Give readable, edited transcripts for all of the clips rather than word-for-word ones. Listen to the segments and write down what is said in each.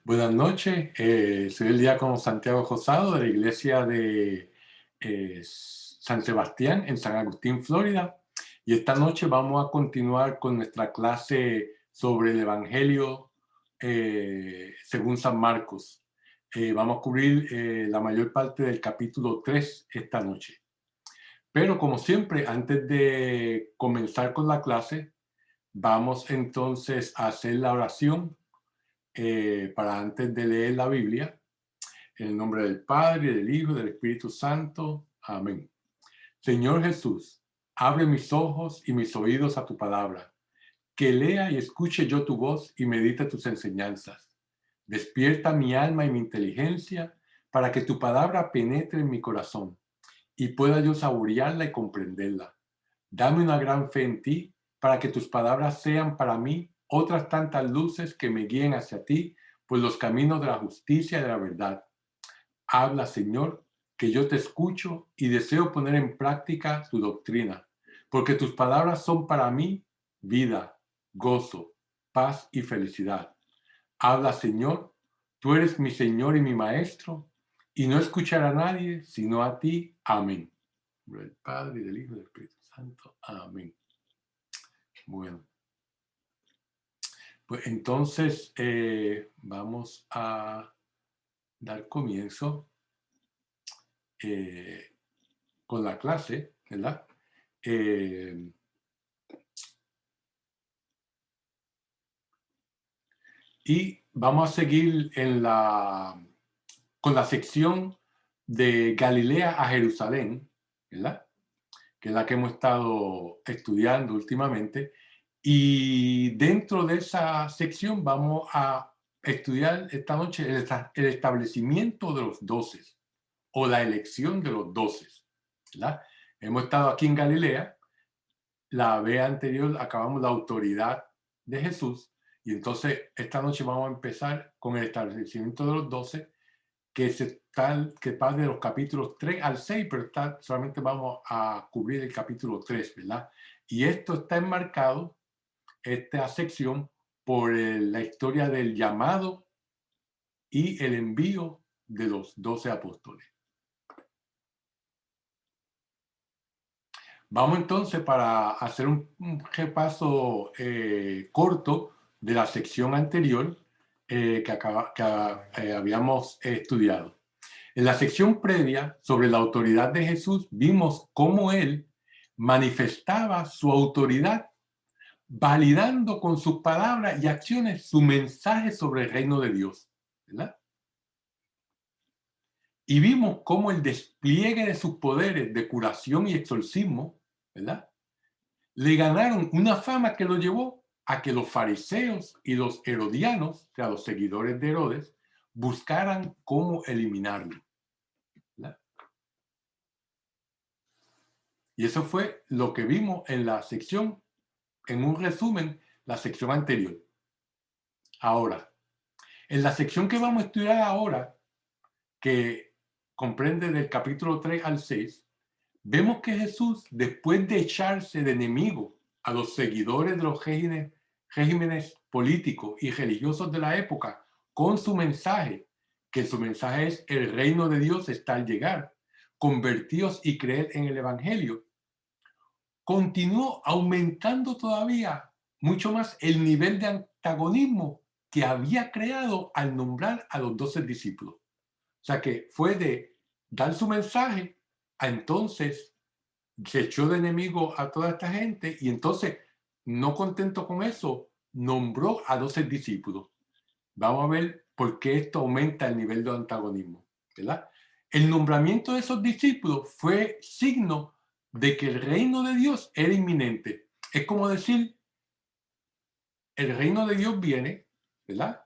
Buenas noches, soy el diácono Santiago Rosado de la iglesia de San Sebastián en San Agustín, Florida. Y esta noche vamos a continuar con nuestra clase sobre el Evangelio según San Marcos. Vamos a cubrir la mayor parte del capítulo 3 esta noche. Pero como siempre, antes de comenzar con la clase, vamos entonces a hacer la oración para antes de leer la Biblia, en el nombre del Padre, del Hijo y del Espíritu Santo. Amén. Señor Jesús, abre mis ojos y mis oídos a tu palabra, que lea y escuche yo tu voz y medite tus enseñanzas. Despierta mi alma y mi inteligencia para que tu palabra penetre en mi corazón y pueda yo saborearla y comprenderla. Dame una gran fe en ti para que tus palabras sean para mí otras tantas luces que me guíen hacia ti por los caminos de la justicia y de la verdad. Habla, Señor, que yo te escucho y deseo poner en práctica tu doctrina, porque tus palabras son para mí vida, gozo, paz y felicidad. Habla, Señor, tú eres mi Señor y mi Maestro, y no escucharé a nadie sino a ti. Amén. En nombre del Padre, y del Hijo y del Espíritu Santo. Amén. Bueno, pues entonces vamos a dar comienzo con la clase, ¿verdad? Y vamos a seguir con la sección de Galilea a Jerusalén, ¿verdad? Que es la que hemos estado estudiando últimamente. Y dentro de esa sección vamos a estudiar esta noche el establecimiento de los doces o la elección de los doces, ¿verdad? Hemos estado aquí en Galilea, la vez anterior acabamos la autoridad de Jesús y entonces esta noche vamos a empezar con el establecimiento de los 12 que va de los capítulos 3 al 6, pero solamente vamos a cubrir el capítulo 3, ¿verdad? Y esto está enmarcado, esta sección, por la historia del llamado y el envío de los 12 apóstoles. Vamos entonces para hacer un repaso corto de la sección anterior que habíamos estudiado. En la sección previa sobre la autoridad de Jesús vimos cómo él manifestaba su autoridad validando con sus palabras y acciones su mensaje sobre el reino de Dios, ¿verdad? Y vimos cómo el despliegue de sus poderes de curación y exorcismo, ¿verdad?, le ganaron una fama que lo llevó a que los fariseos y los herodianos, o sea, los seguidores de Herodes, buscaran cómo eliminarlo, ¿verdad? Y eso fue lo que vimos en la sección, en un resumen, la sección anterior. Ahora, en la sección que vamos a estudiar ahora, que comprende del capítulo 3 al 6, vemos que Jesús, después de echarse de enemigo a los seguidores de los regímenes políticos y religiosos de la época con su mensaje, que su mensaje es el reino de Dios está al llegar, convertíos y creed en el Evangelio, continuó aumentando todavía mucho más el nivel de antagonismo que había creado al nombrar a los 12 discípulos. O sea que fue de dar su mensaje a entonces se echó de enemigo a toda esta gente y entonces, no contento con eso, nombró a 12 discípulos. Vamos a ver por qué esto aumenta el nivel de antagonismo, ¿verdad? El nombramiento de esos discípulos fue signo de que el reino de Dios era inminente. Es como decir, el reino de Dios viene, ¿verdad?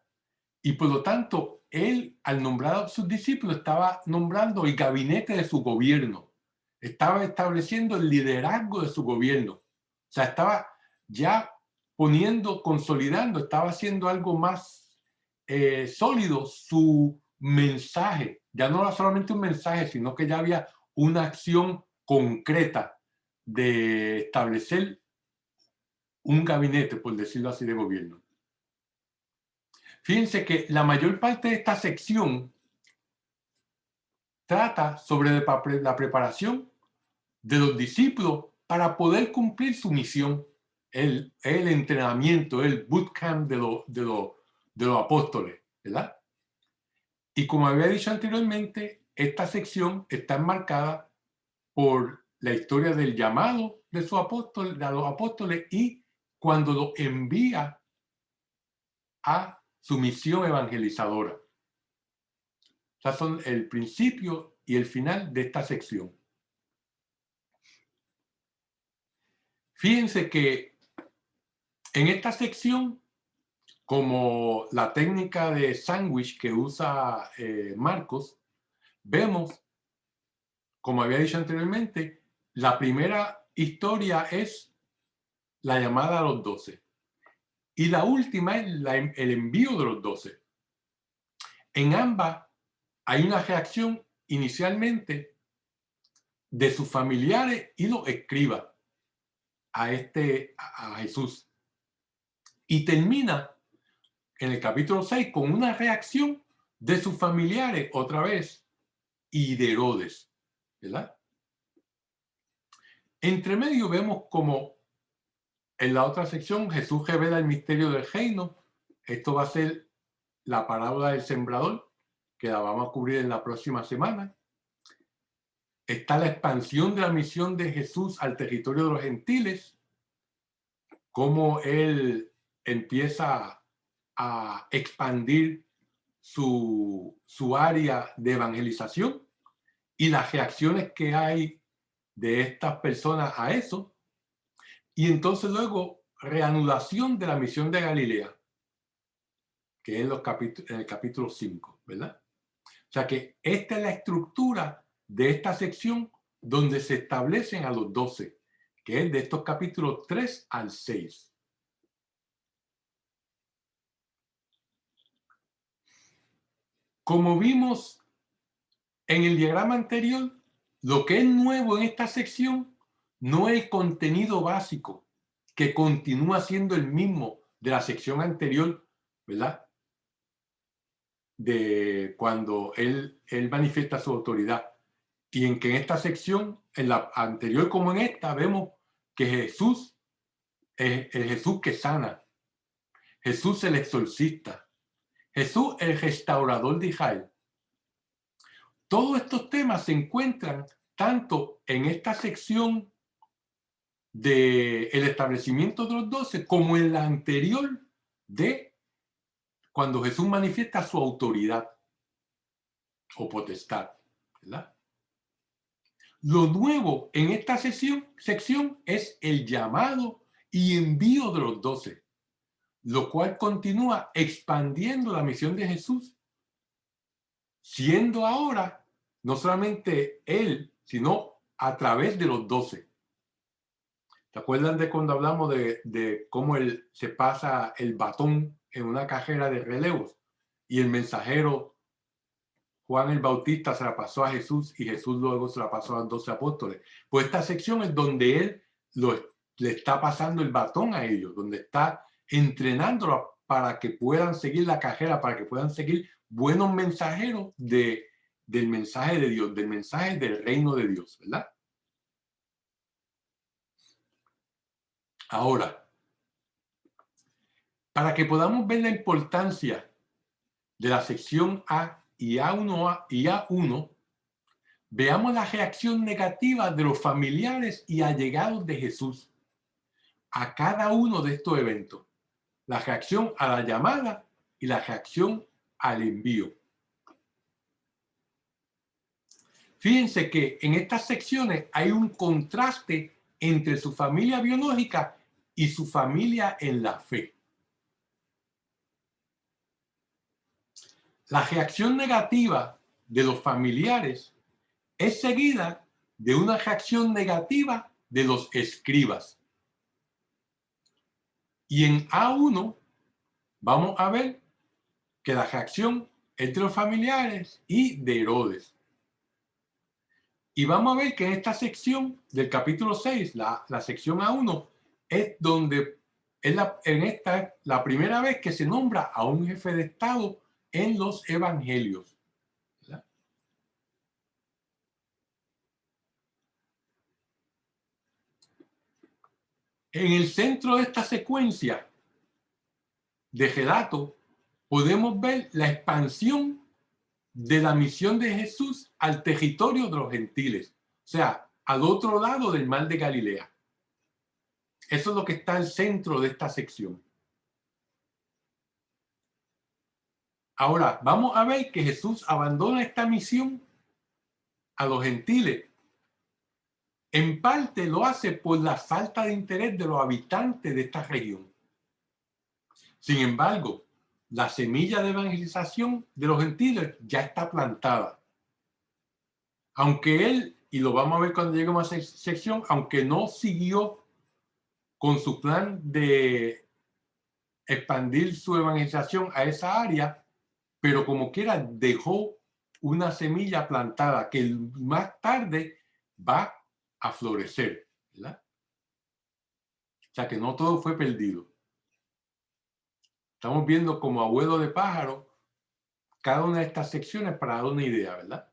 Y por lo tanto, él, al nombrar a sus discípulos, estaba nombrando el gabinete de su gobierno. Estaba estableciendo el liderazgo de su gobierno. O sea, estaba ya poniendo, consolidando, estaba haciendo algo más sólido su mensaje. Ya no era solamente un mensaje, sino que ya había una acción concreta de establecer un gabinete, por decirlo así, de gobierno. Fíjense que la mayor parte de esta sección trata sobre la preparación de los discípulos para poder cumplir su misión, el entrenamiento, el bootcamp de los apóstoles, ¿verdad? Y como había dicho anteriormente, esta sección está enmarcada por la historia del llamado de los apóstoles y cuando los envía a su misión evangelizadora. O sea, son el principio y el final de esta sección. Fíjense que en esta sección, como la técnica de sándwich que usa Marcos, vemos, como había dicho anteriormente, la primera historia es la llamada a los 12 y la última es el envío de los 12. En ambas hay una reacción inicialmente de sus familiares y los escribas a Jesús. Y termina en el capítulo 6 con una reacción de sus familiares otra vez y de Herodes, ¿verdad? Entre medio vemos como en la otra sección Jesús revela el misterio del reino. Esto va a ser la parábola del sembrador, que la vamos a cubrir en la próxima semana. Está la expansión de la misión de Jesús al territorio de los gentiles, cómo él empieza a expandir su área de evangelización y las reacciones que hay de estas personas a eso. Y entonces luego reanudación de la misión de Galilea, que es en el capítulo 5, ¿verdad? O sea que esta es la estructura de esta sección donde se establecen a los 12, que es de estos capítulos 3 al 6. Como vimos en el diagrama anterior, lo que es nuevo en esta sección no es el contenido básico, que continúa siendo el mismo de la sección anterior, ¿verdad? De cuando él manifiesta su autoridad. Y en que en esta sección, en la anterior como en esta, vemos que Jesús es el Jesús que sana, Jesús el exorcista, Jesús el restaurador de Israel. Todos estos temas se encuentran tanto en esta sección del establecimiento de los 12 como en la anterior de cuando Jesús manifiesta su autoridad o potestad, ¿verdad? Lo nuevo en esta sección es el llamado y envío de los 12, lo cual continúa expandiendo la misión de Jesús, siendo ahora no solamente él, sino a través de los 12. ¿Se acuerdan de cuando hablamos de cómo él se pasa el batón en una carrera de relevos y el mensajero Juan el Bautista se la pasó a Jesús y Jesús luego se la pasó a los 12 apóstoles? Pues esta sección es donde él le está pasando el batón a ellos, donde está entrenándolos para que puedan seguir la carrera, para que puedan seguir buenos mensajeros del mensaje de Dios, del mensaje del reino de Dios, ¿verdad? Ahora, para que podamos ver la importancia de la sección A y A1, veamos la reacción negativa de los familiares y allegados de Jesús a cada uno de estos eventos. La reacción a la llamada y la reacción al envío. Fíjense que en estas secciones hay un contraste entre su familia biológica y su familia en la fe. La reacción negativa de los familiares es seguida de una reacción negativa de los escribas. Y en A1 vamos a ver que la reacción es de los familiares y de Herodes. Y vamos a ver que en esta sección del capítulo 6, la sección A1, es donde En esta es la primera vez que se nombra a un jefe de Estado en los evangelios, ¿verdad? En el centro de esta secuencia de relato podemos ver la expansión de la misión de Jesús al territorio de los gentiles, o sea, al otro lado del mar de Galilea. Eso es lo que está al centro de esta sección. Ahora, vamos a ver que Jesús abandona esta misión a los gentiles. En parte lo hace por la falta de interés de los habitantes de esta región. Sin embargo, la semilla de evangelización de los gentiles ya está plantada. Aunque él, y lo vamos a ver cuando lleguemos a esa sección, aunque no siguió con su plan de expandir su evangelización a esa área, pero como quiera dejó una semilla plantada que más tarde va a florecer, ¿verdad? O sea que no todo fue perdido. Estamos viendo como abuelo de pájaro cada una de estas secciones para dar una idea, ¿verdad?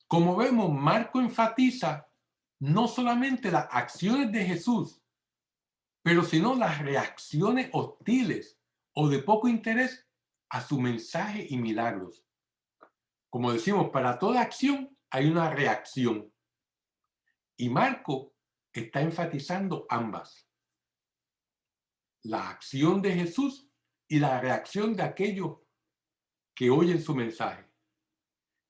Como vemos, Marco enfatiza no solamente las acciones de Jesús, pero sino las reacciones hostiles o de poco interés a su mensaje y milagros. Como decimos, para toda acción hay una reacción. Y Marco está enfatizando ambas. La acción de Jesús y la reacción de aquellos que oyen su mensaje.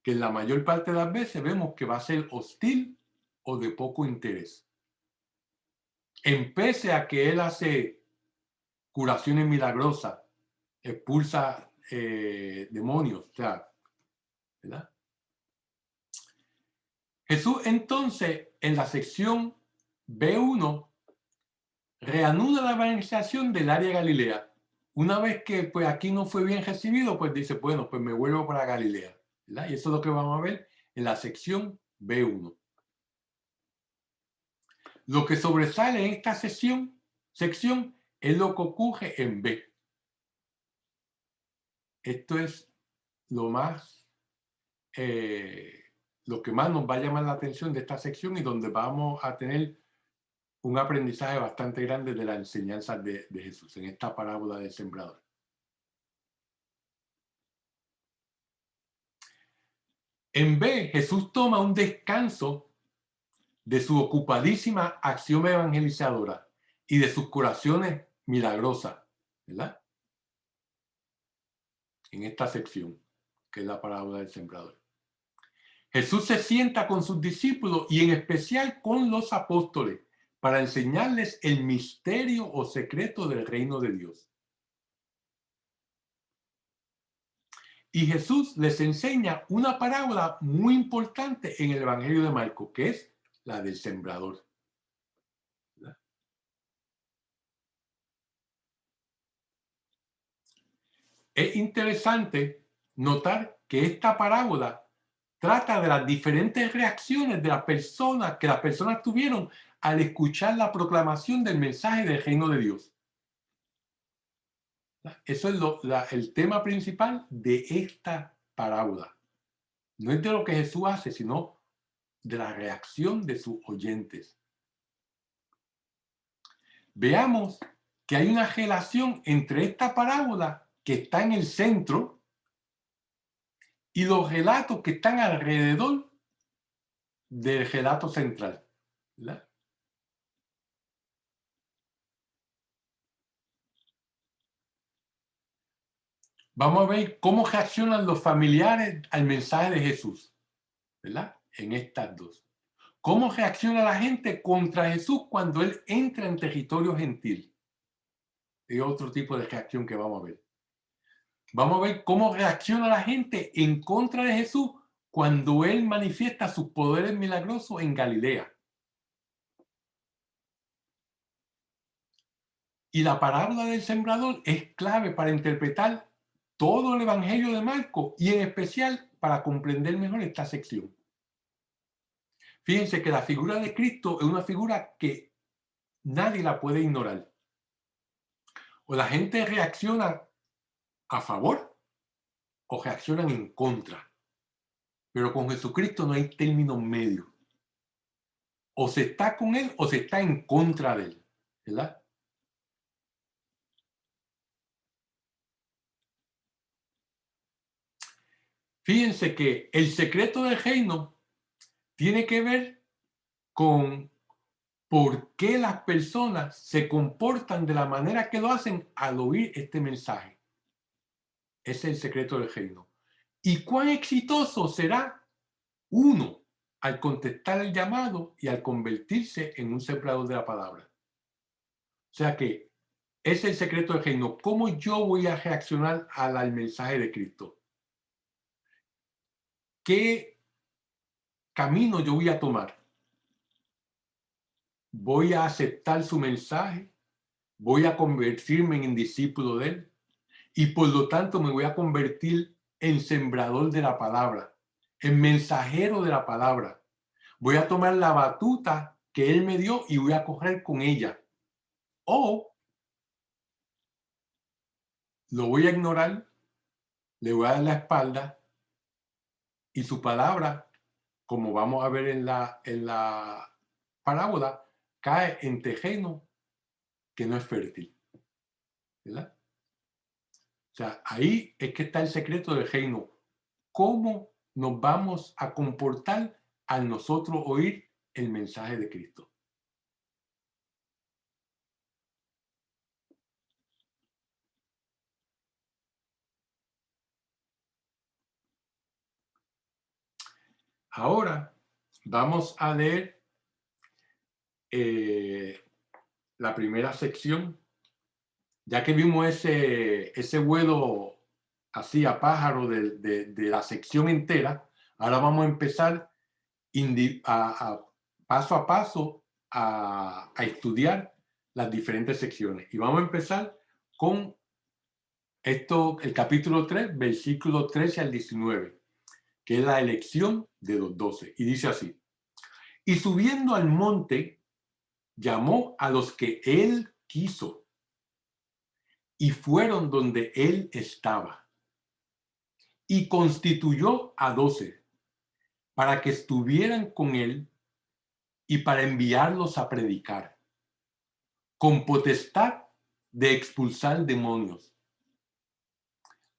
Que en la mayor parte de las veces vemos que va a ser hostil o de poco interés. Pese a que él hace curaciones milagrosas, expulsa demonios, o sea, ¿verdad? Jesús entonces en la sección B1 reanuda la evangelización del área de Galilea. Una vez que pues aquí no fue bien recibido, pues dice, bueno, pues me vuelvo para Galilea, ¿verdad? Y eso es lo que vamos a ver en la sección B1. Lo que sobresale en esta sección es lo que ocurre en B. Esto es lo lo que más nos va a llamar la atención de esta sección y donde vamos a tener un aprendizaje bastante grande de la enseñanza de Jesús en esta parábola del sembrador. En B, Jesús toma un descanso de su ocupadísima acción evangelizadora y de sus curaciones milagrosas, ¿verdad? En esta sección, que es la parábola del sembrador. Jesús se sienta con sus discípulos y en especial con los apóstoles para enseñarles el misterio o secreto del reino de Dios. Y Jesús les enseña una parábola muy importante en el Evangelio de Marcos, que es la del sembrador. ¿Verdad? Es interesante notar que esta parábola trata de las diferentes reacciones de las personas que las personas tuvieron al escuchar la proclamación del mensaje del reino de Dios. Eso es el tema principal de esta parábola. No es de lo que Jesús hace, sino de la reacción de sus oyentes. Veamos que hay una relación entre esta parábola que está en el centro y los relatos que están alrededor del relato central, ¿verdad? Vamos a ver cómo reaccionan los familiares al mensaje de Jesús, ¿verdad? En estas dos. ¿Cómo reacciona la gente contra Jesús cuando él entra en territorio gentil? Es otro tipo de reacción que vamos a ver. Vamos a ver cómo reacciona la gente en contra de Jesús cuando él manifiesta sus poderes milagrosos en Galilea. Y la parábola del sembrador es clave para interpretar todo el Evangelio de Marcos y en especial para comprender mejor esta sección. Fíjense que la figura de Cristo es una figura que nadie la puede ignorar. O la gente reacciona a favor o reaccionan en contra. Pero con Jesucristo no hay término medio. O se está con Él o se está en contra de Él. ¿Verdad? Fíjense que el secreto del reino tiene que ver con por qué las personas se comportan de la manera que lo hacen al oír este mensaje. Ese es el secreto del reino. ¿Y cuán exitoso será uno al contestar el llamado y al convertirse en un sembrador de la palabra? O sea que ese es el secreto del reino. ¿Cómo yo voy a reaccionar al mensaje de Cristo? ¿Qué camino yo voy a tomar? ¿Voy a aceptar su mensaje? ¿Voy a convertirme en discípulo de Él? Y por lo tanto me voy a convertir en sembrador de la palabra, en mensajero de la palabra. Voy a tomar la batuta que Él me dio y voy a correr con ella. O lo voy a ignorar, le voy a dar la espalda y su palabra, como vamos a ver en la parábola, cae en terreno que no es fértil. ¿Verdad? O sea, ahí es que está el secreto del reino. ¿Cómo nos vamos a comportar al nosotros oír el mensaje de Cristo? Ahora vamos a leer la primera sección. Ya que vimos ese vuelo así a pájaro de la sección entera, ahora vamos a empezar paso a paso a estudiar las diferentes secciones. Y vamos a empezar con el capítulo 3, versículo 13 al 19, que es la elección de los 12. Y dice así: y subiendo al monte, llamó a los que él quiso, y fueron donde él estaba, y constituyó a 12 para que estuvieran con él y para enviarlos a predicar, con potestad de expulsar demonios.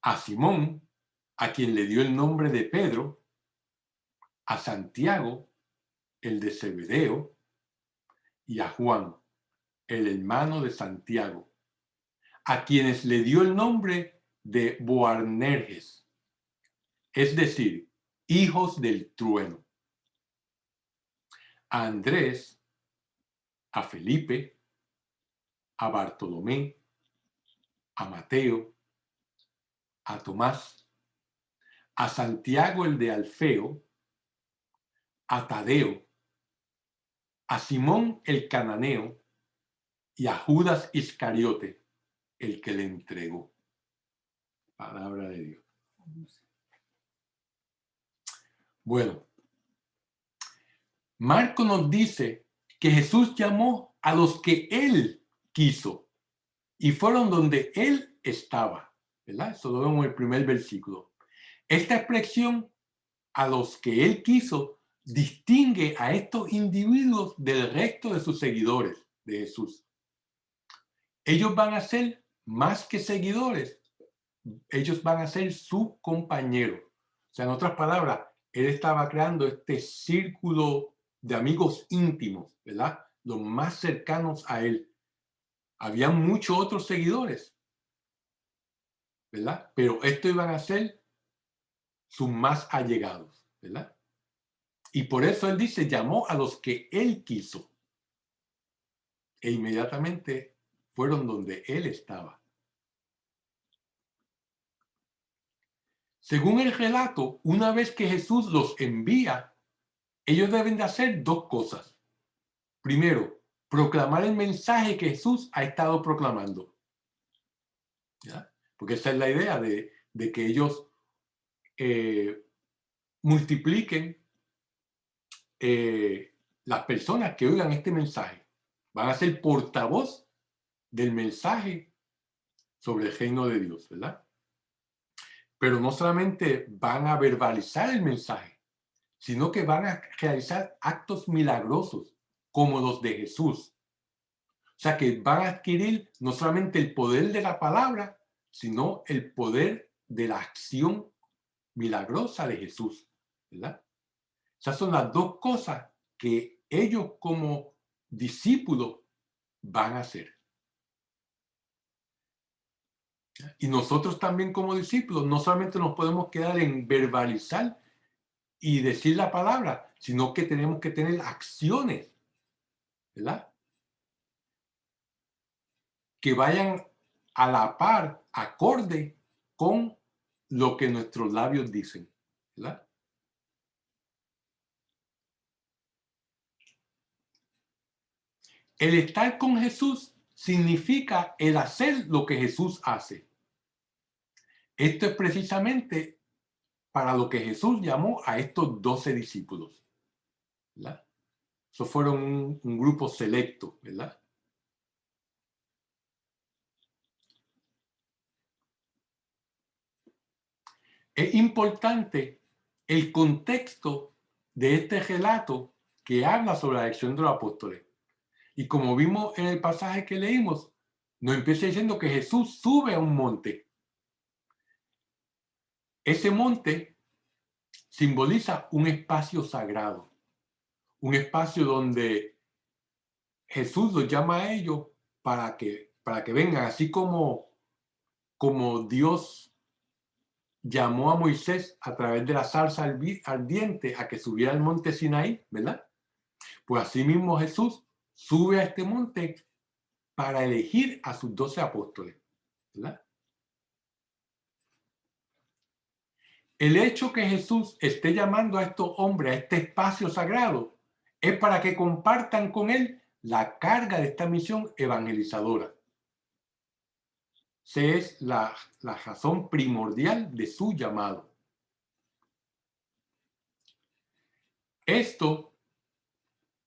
A Simón, a quien le dio el nombre de Pedro, a Santiago, el de Zebedeo, y a Juan, el hermano de Santiago, a quienes le dio el nombre de Boanerges, es decir, hijos del trueno. A Andrés, a Felipe, a Bartolomé, a Mateo, a Tomás, a Santiago el de Alfeo, a Tadeo, a Simón el cananeo y a Judas Iscariote, el que le entregó. Palabra de Dios. Bueno, Marco nos dice que Jesús llamó a los que él quiso y fueron donde él estaba, ¿verdad? Eso lo vemos en el primer versículo. Esta expresión, a los que él quiso, distingue a estos individuos del resto de sus seguidores de Jesús. Ellos van a ser más que seguidores, ellos van a ser su compañero. O sea, en otras palabras, él estaba creando este círculo de amigos íntimos, ¿verdad? Los más cercanos a él. Había muchos otros seguidores, ¿verdad? Pero estos iban a ser sus más allegados, ¿verdad? Y por eso él dice, llamó a los que él quiso. E inmediatamente fueron donde él estaba. Según el relato, una vez que Jesús los envía, ellos deben de hacer dos cosas. Primero, proclamar el mensaje que Jesús ha estado proclamando. ¿Ya? Porque esa es la idea de que ellos multipliquen las personas que oigan este mensaje. Van a ser portavoz del mensaje sobre el reino de Dios, ¿verdad? Pero no solamente van a verbalizar el mensaje, sino que van a realizar actos milagrosos como los de Jesús. O sea, que van a adquirir no solamente el poder de la palabra, sino el poder de la acción milagrosa de Jesús, ¿verdad? Esas son las dos cosas que ellos como discípulos van a hacer. Y nosotros también como discípulos no solamente nos podemos quedar en verbalizar y decir la palabra, sino que tenemos que tener acciones, ¿verdad? Que vayan a la par, acorde con lo que nuestros labios dicen, ¿verdad? El estar con Jesús significa el hacer lo que Jesús hace. Esto es precisamente para lo que Jesús llamó a estos 12 discípulos, ¿verdad? Esos fueron un grupo selecto, ¿verdad? Es importante el contexto de este relato que habla sobre la elección de los apóstoles. Y como vimos en el pasaje que leímos, nos empieza diciendo que Jesús sube a un monte. Ese monte simboliza un espacio sagrado, un espacio donde Jesús los llama a ellos para que vengan, así como Dios llamó a Moisés a través de la zarza ardiente a que subiera al monte Sinaí, ¿verdad? Pues así mismo Jesús sube a este monte para elegir a sus 12 apóstoles, ¿verdad? El hecho que Jesús esté llamando a estos hombres a este espacio sagrado es para que compartan con él la carga de esta misión evangelizadora. Esa es la razón primordial de su llamado. Esto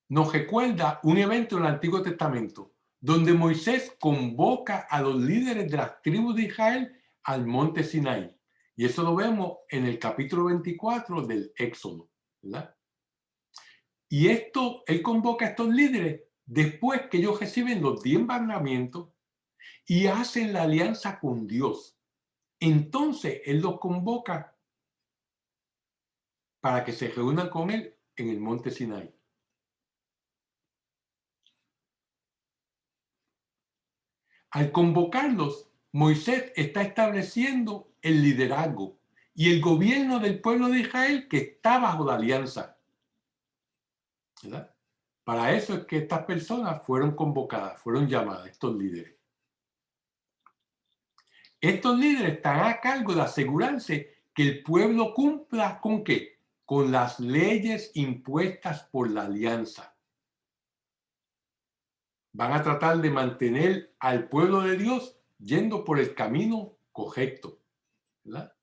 nos recuerda un evento en el Antiguo Testamento, donde Moisés convoca a los líderes de las tribus de Israel al monte Sinaí. Y eso lo vemos en el capítulo 24 del Éxodo, ¿verdad? Y esto, él convoca a estos líderes después que ellos reciben los 10 mandamientos y hacen la alianza con Dios. Entonces, él los convoca para que se reúnan con él en el monte Sinaí. Al convocarlos, Moisés está estableciendo el liderazgo y el gobierno del pueblo de Israel que está bajo la alianza, ¿verdad? Para eso es que estas personas fueron convocadas, fueron llamadas, estos líderes. Estos líderes están a cargo de asegurarse que el pueblo cumpla ¿con qué? Con las leyes impuestas por la alianza. Van a tratar de mantener al pueblo de Dios yendo por el camino correcto, ¿verdad?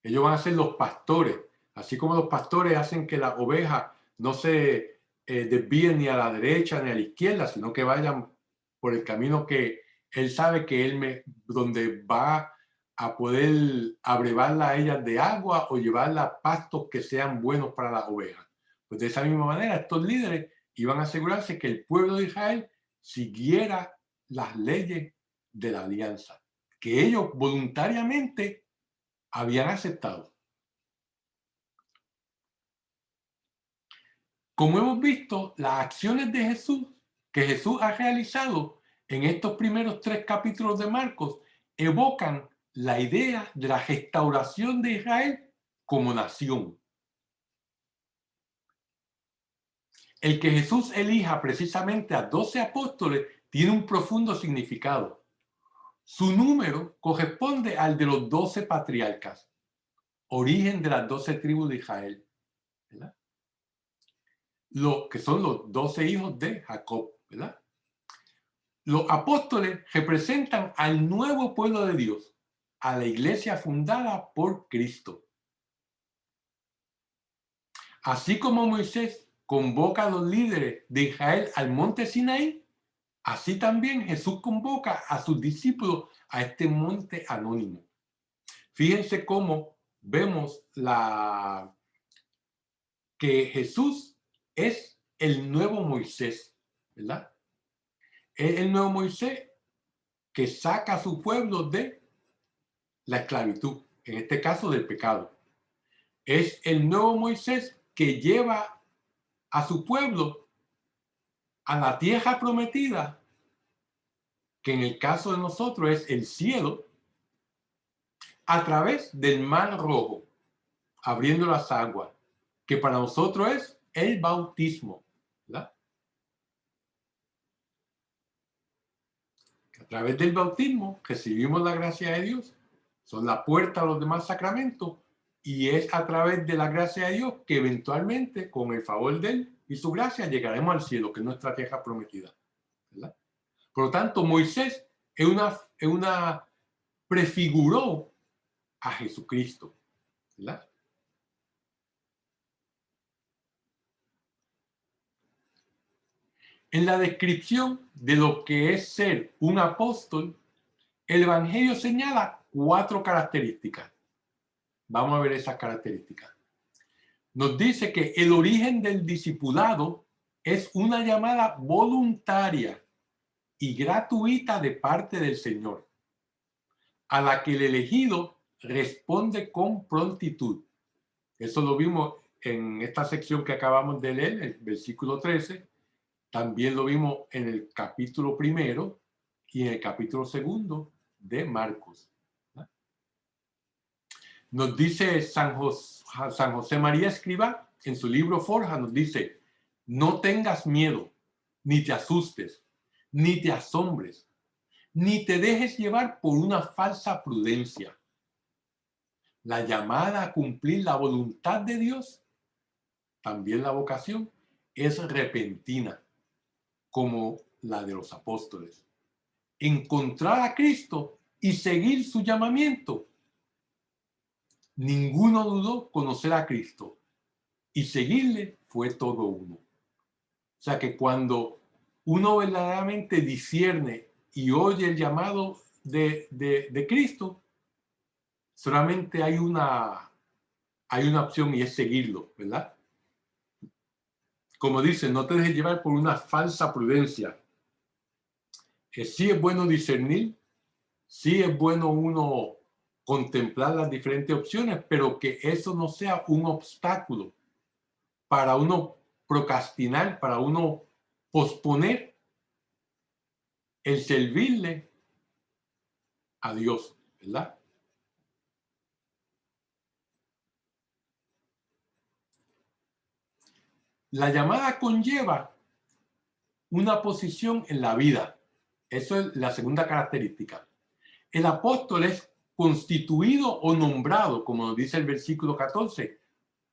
Ellos van a ser los pastores, así como los pastores hacen que las ovejas no se desvíen ni a la derecha ni a la izquierda, sino que vayan por el camino que él sabe que donde va a poder abrevarla a ellas de agua o llevarla a pastos que sean buenos para las ovejas. Pues de esa misma manera, estos líderes iban a asegurarse que el pueblo de Israel siguiera las leyes de la alianza, que ellos voluntariamente habían aceptado. Como hemos visto, las acciones de Jesús, que Jesús ha realizado en estos primeros 3 capítulos de Marcos, evocan la idea de la restauración de Israel como nación. El que Jesús elija precisamente a 12 apóstoles tiene un profundo significado. Su número corresponde al de los 12 patriarcas, origen de las 12 tribus de Israel, ¿verdad? Lo que son los 12 hijos de Jacob, ¿verdad? Los apóstoles representan al nuevo pueblo de Dios, a la iglesia fundada por Cristo. Así como Moisés convoca a los líderes de Israel al monte Sinaí, así también Jesús convoca a sus discípulos a este monte anónimo. Fíjense cómo vemos que Jesús es el nuevo Moisés, ¿verdad? Es el nuevo Moisés que saca a su pueblo de la esclavitud, en este caso del pecado. Es el nuevo Moisés que lleva a su pueblo a la tierra prometida, que en el caso de nosotros es el cielo, a través del mar rojo, abriendo las aguas, que para nosotros es el bautismo, ¿verdad? A través del bautismo recibimos la gracia de Dios, son la puerta a los demás sacramentos, y es a través de la gracia de Dios que eventualmente, con el favor de Él y su gracia, llegaremos al cielo, que es nuestra tierra prometida, ¿verdad? Por lo tanto, Moisés prefiguró a Jesucristo, ¿verdad? En la descripción de lo que es ser un apóstol, el Evangelio señala 4 características. Vamos a ver esas características. Nos dice que el origen del discipulado es una llamada voluntaria y gratuita de parte del Señor, a la que el elegido responde con prontitud. Eso lo vimos en esta sección que acabamos de leer, el versículo 13. También lo vimos en el capítulo 1 y en el capítulo 2 de Marcos. Nos dice San José María Escrivá en su libro Forja, nos dice: no tengas miedo, ni te asustes, ni te asombres, ni te dejes llevar por una falsa prudencia. La llamada a cumplir la voluntad de Dios, también la vocación, es repentina, como la de los apóstoles. Encontrar a Cristo y seguir su llamamiento. Ninguno dudó conocer a Cristo, y seguirle fue todo uno. O sea que cuando uno verdaderamente discierne y oye el llamado de Cristo, solamente hay una opción, y es seguirlo, ¿verdad? Como dice, no te dejes llevar por una falsa prudencia. Que sí es bueno discernir, sí es bueno uno contemplar las diferentes opciones, pero que eso no sea un obstáculo para uno procrastinar, para uno posponer el servirle a Dios, ¿verdad? La llamada conlleva una posición en la vida. Eso es la segunda característica. El apóstol es constituido o nombrado, como nos dice el versículo 14,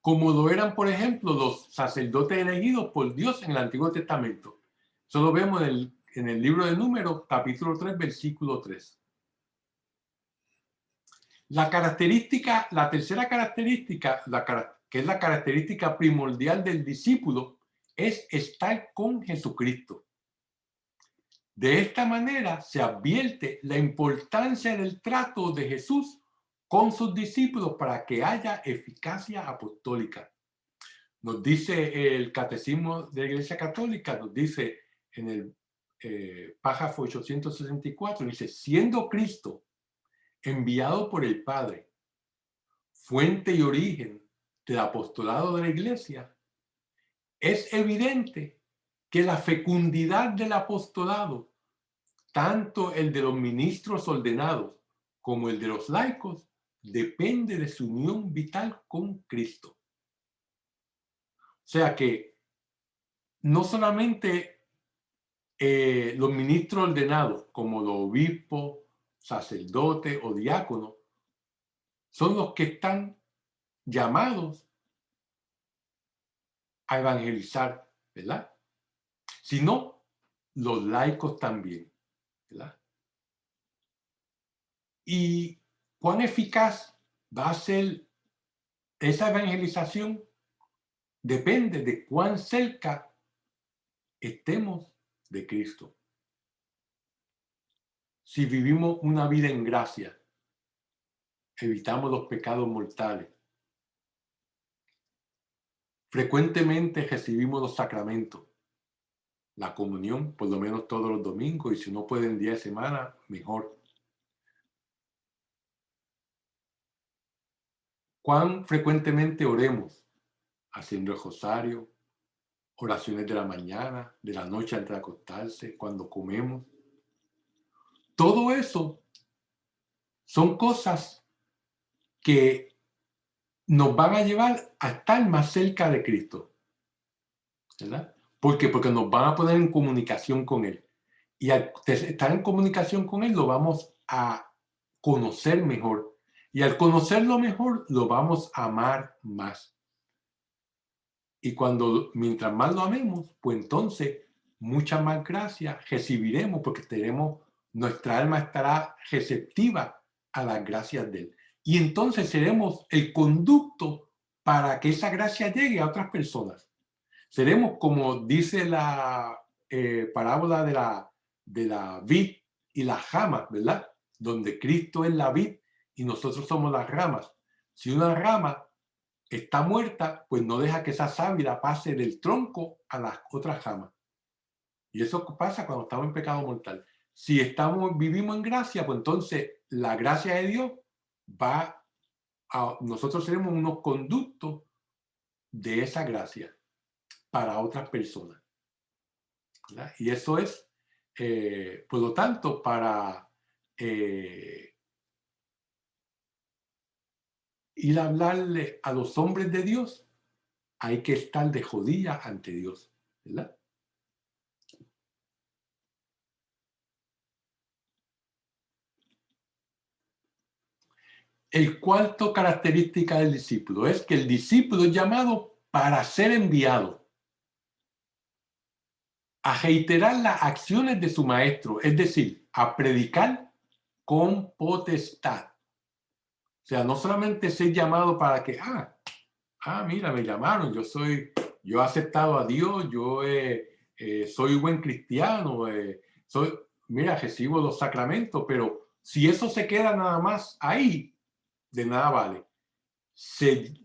como lo eran, por ejemplo, los sacerdotes elegidos por Dios en el Antiguo Testamento. Eso lo vemos en el libro de Números, capítulo 3, versículo 3. La tercera característica, que es la característica primordial del discípulo, es estar con Jesucristo. De esta manera se advierte la importancia del trato de Jesús con sus discípulos para que haya eficacia apostólica. Nos dice el Catecismo de la Iglesia Católica, nos dice en el párrafo 864, dice: siendo Cristo enviado por el Padre, fuente y origen del apostolado de la Iglesia, es evidente que la fecundidad del apostolado, tanto el de los ministros ordenados como el de los laicos, depende de su unión vital con Cristo. O sea que no solamente los ministros ordenados, como los obispos, sacerdotes o diáconos, son los que están llamados a evangelizar, ¿verdad? Sino los laicos también, ¿verdad? ¿Y cuán eficaz va a ser esa evangelización depende de cuán cerca estemos de Cristo. Si vivimos una vida en gracia, evitamos los pecados mortales, frecuentemente recibimos los sacramentos, la comunión, por lo menos todos los domingos, y si no pueden día de semana, mejor. ¿Cuán frecuentemente oremos? Haciendo el rosario, oraciones de la mañana, de la noche antes de acostarse, cuando comemos. Todo eso son cosas que nos van a llevar a estar más cerca de Cristo, ¿verdad? ¿Por qué? Porque nos van a poner en comunicación con Él. Y al estar en comunicación con Él, lo vamos a conocer mejor. Y al conocerlo mejor, lo vamos a amar más. Y mientras más lo amemos, pues entonces mucha más gracia recibiremos porque nuestra alma estará receptiva a las gracias de Él. Y entonces seremos el conducto para que esa gracia llegue a otras personas. Seremos como dice la parábola de la vid y las ramas, ¿verdad? Donde Cristo es la vid y nosotros somos las ramas. Si una rama está muerta, pues no deja que esa sábila pase del tronco a las otras ramas. Y eso pasa cuando estamos en pecado mortal. Si vivimos en gracia, pues entonces la gracia de Dios nosotros seremos unos conductos de esa gracia para otras personas, ¿verdad? Y eso es, por lo tanto, para ir a hablarle a los hombres de Dios, hay que estar de rodillas ante Dios, ¿verdad? El cuarto característica del discípulo es que el discípulo es llamado para ser enviado a reiterar las acciones de su maestro, es decir, a predicar con potestad. O sea, no solamente ser llamado para que, mira, me llamaron, yo he aceptado a Dios, yo soy buen cristiano, mira, recibo los sacramentos, pero si eso se queda nada más ahí, de nada vale.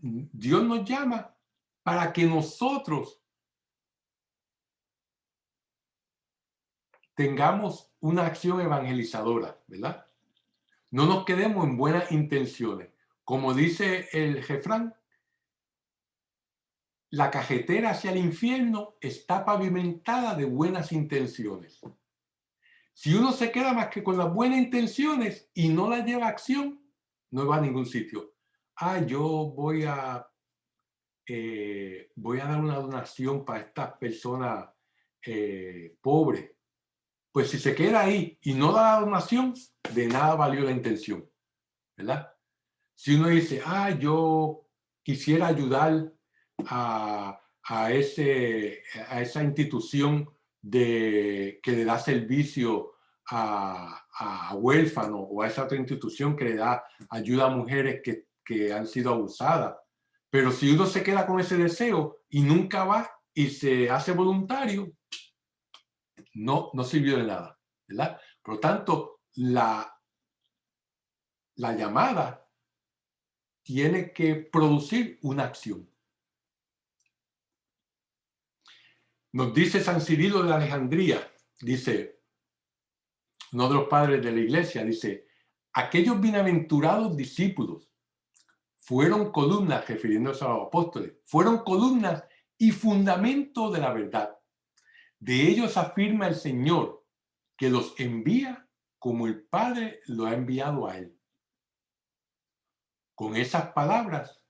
Dios nos llama para que nosotros tengamos una acción evangelizadora, ¿verdad? No nos quedemos en buenas intenciones. Como dice el refrán, la carretera hacia el infierno está pavimentada de buenas intenciones. Si uno se queda más que con las buenas intenciones y no la lleva a acción, no va a ningún sitio. Yo voy a dar una donación para estas personas pobres. Pues si se queda ahí y no da la donación, de nada valió la intención, ¿verdad? Si uno dice, yo quisiera ayudar a esa institución que le da servicio a huérfanos, o a esa otra institución que le da ayuda a mujeres que han sido abusadas. Pero si uno se queda con ese deseo y nunca va y se hace voluntario, no sirvió de nada, ¿verdad? Por lo tanto, la llamada tiene que producir una acción. Nos dice San Cirilo de Alejandría, dice, uno de los padres de la iglesia, dice, aquellos bienaventurados discípulos fueron columnas, refiriéndose a los apóstoles, fueron columnas y fundamento de la verdad. De ellos afirma el Señor que los envía como el Padre lo ha enviado a Él. Con esas palabras,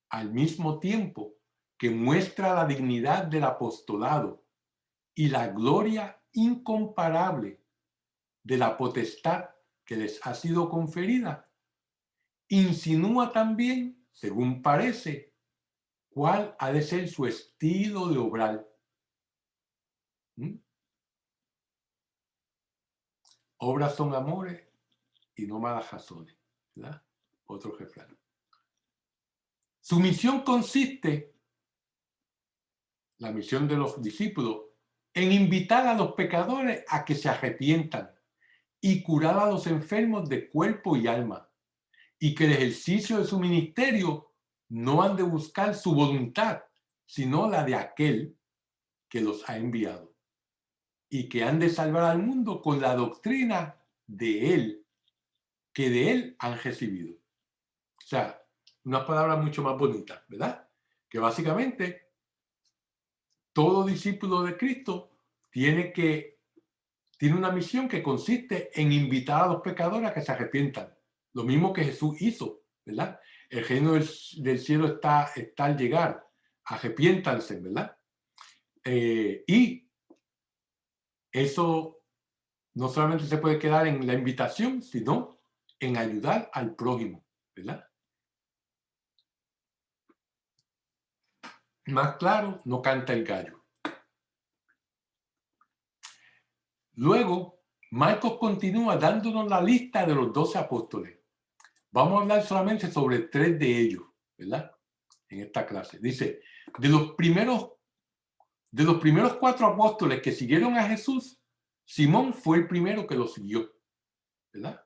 al mismo tiempo que muestra la dignidad del apostolado y la gloria incomparable de la potestad que les ha sido conferida, insinúa también, según parece, cuál ha de ser su estilo de obrar. Obras son amores y no malas razones, ¿verdad? Otro refrán. Su misión consiste la misión de los discípulos, en invitar a los pecadores a que se arrepientan y curar a los enfermos de cuerpo y alma, y que el ejercicio de su ministerio no han de buscar su voluntad, sino la de aquel que los ha enviado, y que han de salvar al mundo con la doctrina de él, que de él han recibido. O sea, una palabra mucho más bonita, ¿verdad? Que básicamente todo discípulo de Cristo tiene una misión que consiste en invitar a los pecadores a que se arrepientan. Lo mismo que Jesús hizo, ¿verdad? El reino del cielo está al llegar. Arrepiéntanse, ¿verdad? Y eso no solamente se puede quedar en la invitación, sino en ayudar al prójimo, ¿verdad? Más claro, no canta el gallo. Luego, Marcos continúa dándonos la lista de los 12 apóstoles. Vamos a hablar solamente sobre 3 de ellos, ¿verdad? En esta clase. Dice, de los primeros 4 apóstoles que siguieron a Jesús, Simón fue el primero que lo siguió, ¿verdad?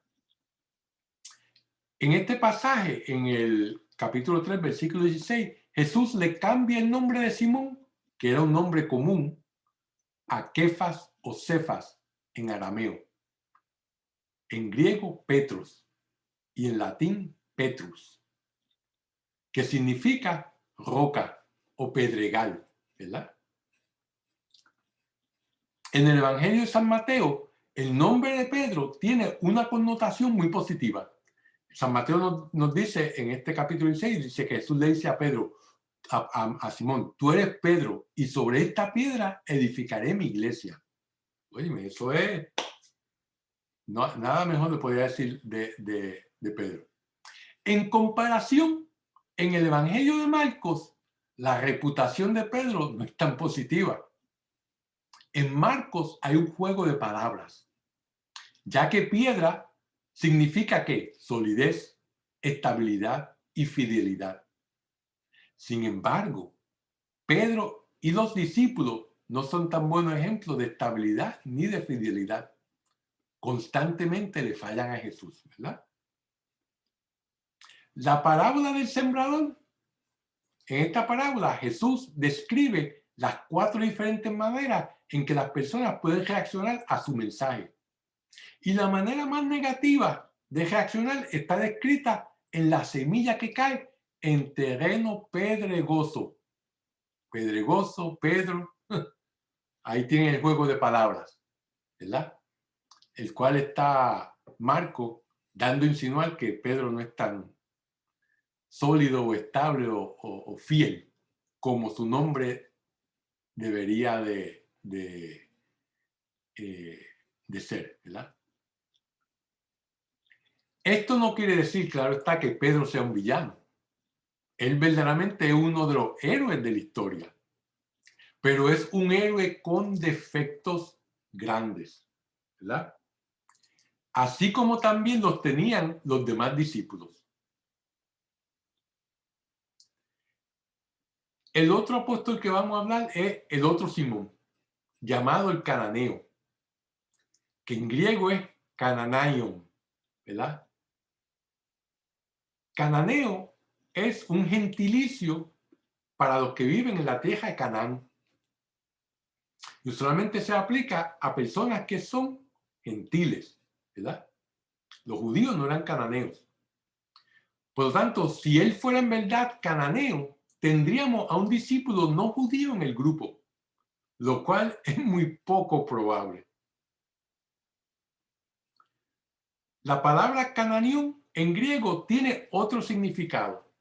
En este pasaje, en el capítulo 3, versículo 16, Jesús le cambia el nombre de Simón, que era un nombre común, a Kefas o Cefas en arameo. En griego, Petros, y en latín, Petrus, que significa roca o pedregal, ¿verdad? En el Evangelio de San Mateo, el nombre de Pedro tiene una connotación muy positiva. San Mateo nos dice en este capítulo 16, dice que Jesús le dice a Pedro, a Simón, tú eres Pedro y sobre esta piedra edificaré mi iglesia. Oye, eso es, no, nada mejor le podría decir de Pedro. En comparación, en el Evangelio de Marcos, la reputación de Pedro no es tan positiva. En Marcos hay un juego de palabras, ya que piedra significa que solidez, estabilidad y fidelidad. Sin embargo, Pedro y los discípulos no son tan buenos ejemplos de estabilidad ni de fidelidad. Constantemente le fallan a Jesús, ¿verdad? La parábola del sembrador. En esta parábola, Jesús describe las 4 diferentes maneras en que las personas pueden reaccionar a su mensaje. Y la manera más negativa de reaccionar está descrita en la semilla que cae en terreno pedregoso. Pedregoso, Pedro, ahí tienen el juego de palabras, ¿verdad? El cual está Marco dando a insinuar que Pedro no es tan sólido o estable o fiel como su nombre debería de ser, ¿verdad? Esto no quiere decir, claro está, que Pedro sea un villano. Él verdaderamente es uno de los héroes de la historia, pero es un héroe con defectos grandes, ¿verdad? Así como también los tenían los demás discípulos. El otro apóstol que vamos a hablar es el otro Simón, llamado el cananeo, que en griego es Cananaion, ¿verdad? Cananeo es un gentilicio para los que viven en la tierra de Canaán. Y usualmente se aplica a personas que son gentiles, ¿verdad? Los judíos no eran cananeos. Por lo tanto, si él fuera en verdad cananeo, tendríamos a un discípulo no judío en el grupo, lo cual es muy poco probable. La palabra cananión en griego tiene otro significado,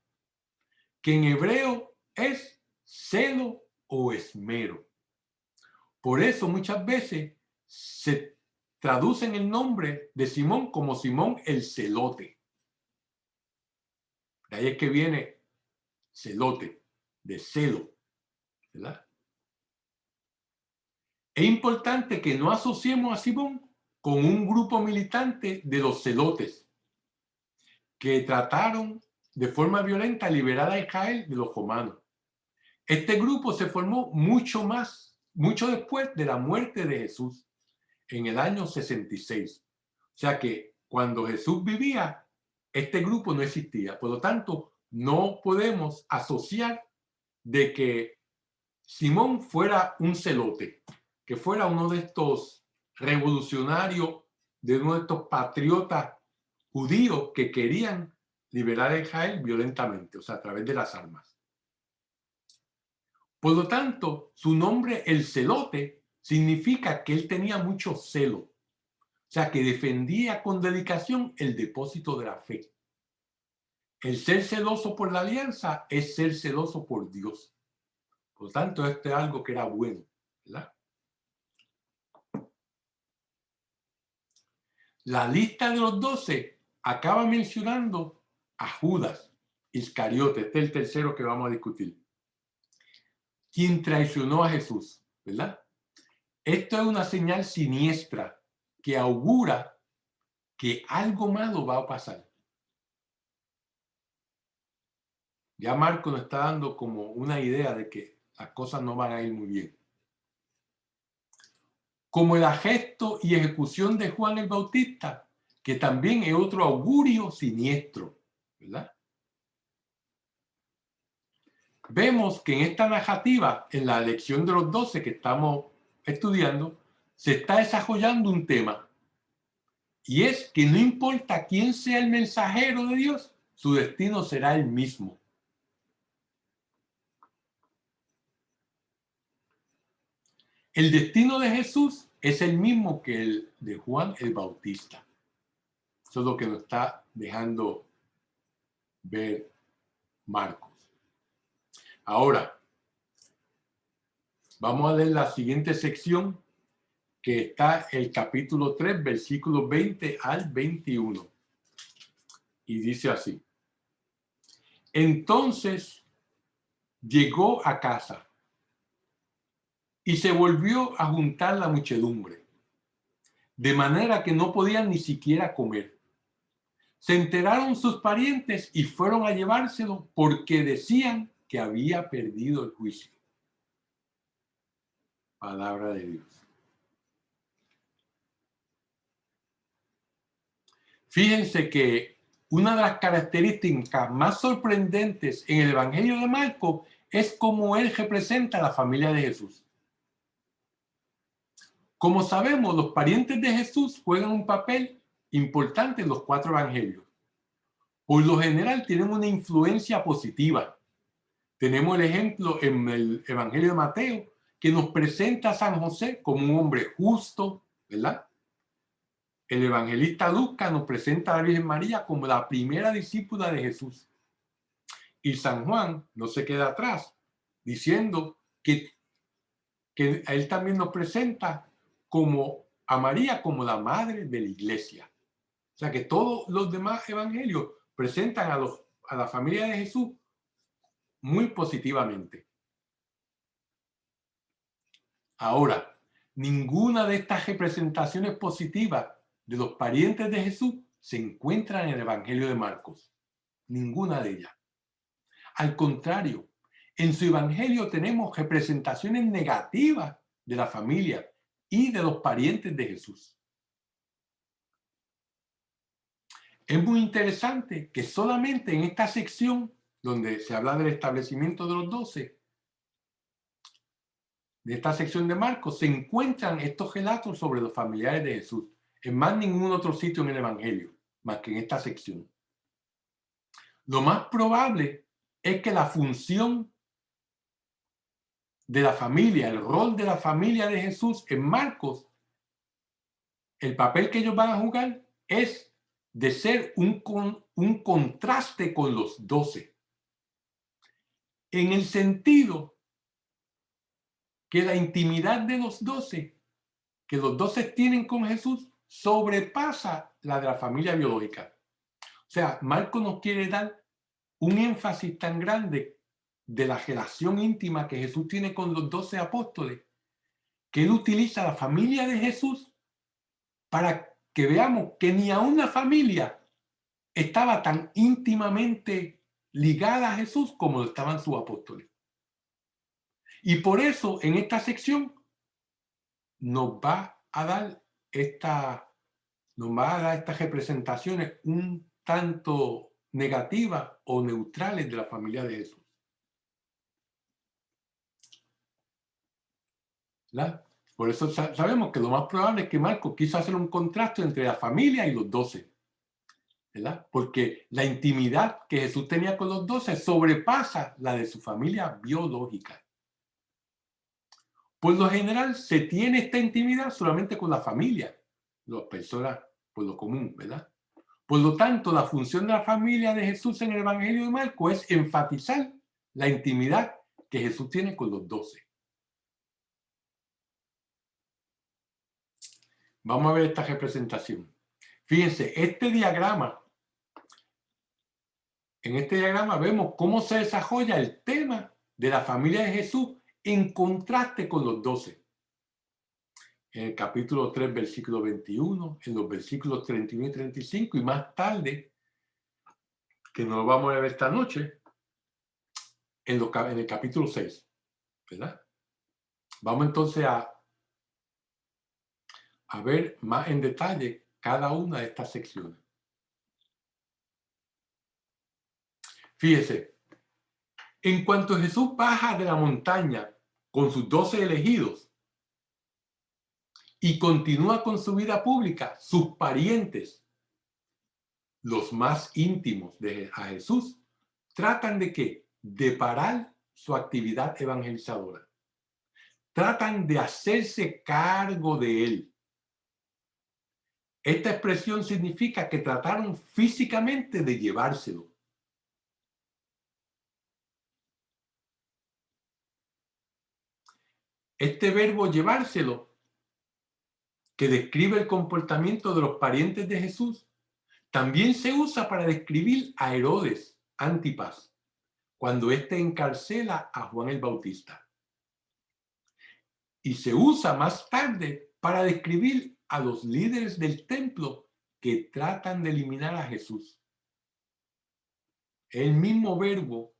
que en hebreo es celo o esmero. Por eso muchas veces se traducen el nombre de Simón como Simón el celote. De ahí es que viene celote, de celo, ¿verdad? Es importante que no asociemos a Simón con un grupo militante de los celotes que trataron de forma violenta liberar a Israel de los romanos. Este grupo se formó mucho después de la muerte de Jesús, en el año 66. O sea que cuando Jesús vivía, este grupo no existía. Por lo tanto, no podemos asociar de que Simón fuera un celote, que fuera uno de estos revolucionarios, de uno de estos patriotas judíos que querían liberar a Israel violentamente, o sea, a través de las armas. Por lo tanto, su nombre, el celote, significa que él tenía mucho celo, o sea, que defendía con dedicación el depósito de la fe. El ser celoso por la alianza es ser celoso por Dios. Por lo tanto, esto es algo que era bueno, ¿verdad? La lista de los 12 acaba mencionando a Judas Iscariote, este es el tercero que vamos a discutir, quien traicionó a Jesús, ¿verdad? Esto es una señal siniestra que augura que algo malo va a pasar. Ya Marco nos está dando como una idea de que las cosas no van a ir muy bien. Como el gesto y ejecución de Juan el Bautista, que también es otro augurio siniestro, ¿verdad? Vemos que en esta narrativa, en la elección de los 12 que estamos estudiando, se está desarrollando un tema. Y es que no importa quién sea el mensajero de Dios, su destino será el mismo. El destino de Jesús es el mismo que el de Juan el Bautista. Eso es lo que nos está dejando ver Marcos. Ahora, vamos a leer la siguiente sección, que está el capítulo 3, versículos 20 al 21. Y dice así: entonces llegó a casa y se volvió a juntar la muchedumbre, de manera que no podían ni siquiera comer. Se enteraron sus parientes y fueron a llevárselo porque decían que había perdido el juicio. Palabra de Dios. Fíjense que una de las características más sorprendentes en el Evangelio de Marcos es cómo él representa a la familia de Jesús. Como sabemos, los parientes de Jesús juegan un papel importante en los 4 evangelios. Por lo general tienen una influencia positiva. Tenemos el ejemplo en el Evangelio de Mateo, que nos presenta a San José como un hombre justo, ¿verdad? El evangelista Lucas nos presenta a la Virgen María como la primera discípula de Jesús. Y San Juan no se queda atrás, diciendo que a él también nos presenta como a María como la madre de la iglesia. O sea que todos los demás evangelios presentan a la familia de Jesús muy positivamente. Ahora, ninguna de estas representaciones positivas de los parientes de Jesús se encuentra en el Evangelio de Marcos. Ninguna de ellas. Al contrario, en su Evangelio tenemos representaciones negativas de la familia y de los parientes de Jesús. Es muy interesante que solamente en esta sección donde se habla del establecimiento de los 12, de esta sección de Marcos, se encuentran estos relatos sobre los familiares de Jesús. En más ningún otro sitio en el Evangelio, más que en esta sección. Lo más probable es que la función de la familia, el rol de la familia de Jesús en Marcos, el papel que ellos van a jugar es de ser un contraste con los 12. En el sentido que la intimidad de los 12, que los 12 tienen con Jesús, sobrepasa la de la familia biológica. O sea, Marcos nos quiere dar un énfasis tan grande de la relación íntima que Jesús tiene con los 12 apóstoles, que él utiliza la familia de Jesús para que veamos que ni a una familia estaba tan íntimamente ligada a Jesús como lo estaban sus apóstoles. Y por eso en esta sección nos va a dar estas representaciones un tanto negativas o neutrales de la familia de Jesús. ¿Verdad? Por eso sabemos que lo más probable es que Marcos quiso hacer un contraste entre la familia y los 12. ¿Verdad? Porque la intimidad que Jesús tenía con los 12 sobrepasa la de su familia biológica. Por lo general, se tiene esta intimidad solamente con la familia, las personas por lo común, ¿verdad? Por lo tanto, la función de la familia de Jesús en el Evangelio de Marcos es enfatizar la intimidad que Jesús tiene con los 12. Vamos a ver esta representación. Fíjense, en este diagrama vemos cómo se desarrolla el tema de la familia de Jesús en contraste con los 12. En el capítulo 3, versículo 21, en los versículos 31 y 35, y más tarde, que no lo vamos a ver esta noche, en el capítulo 6, ¿verdad? Vamos entonces a ver más en detalle cada una de estas secciones. Fíjese, en cuanto Jesús baja de la montaña con sus 12 elegidos y continúa con su vida pública, sus parientes, los más íntimos a Jesús, tratan de ¿qué? De parar su actividad evangelizadora. Tratan de hacerse cargo de él. Esta expresión significa que trataron físicamente de llevárselo. Este verbo llevárselo, que describe el comportamiento de los parientes de Jesús, también se usa para describir a Herodes Antipas, cuando éste encarcela a Juan el Bautista. Y se usa más tarde para describir a los líderes del templo que tratan de eliminar a Jesús. El mismo verbo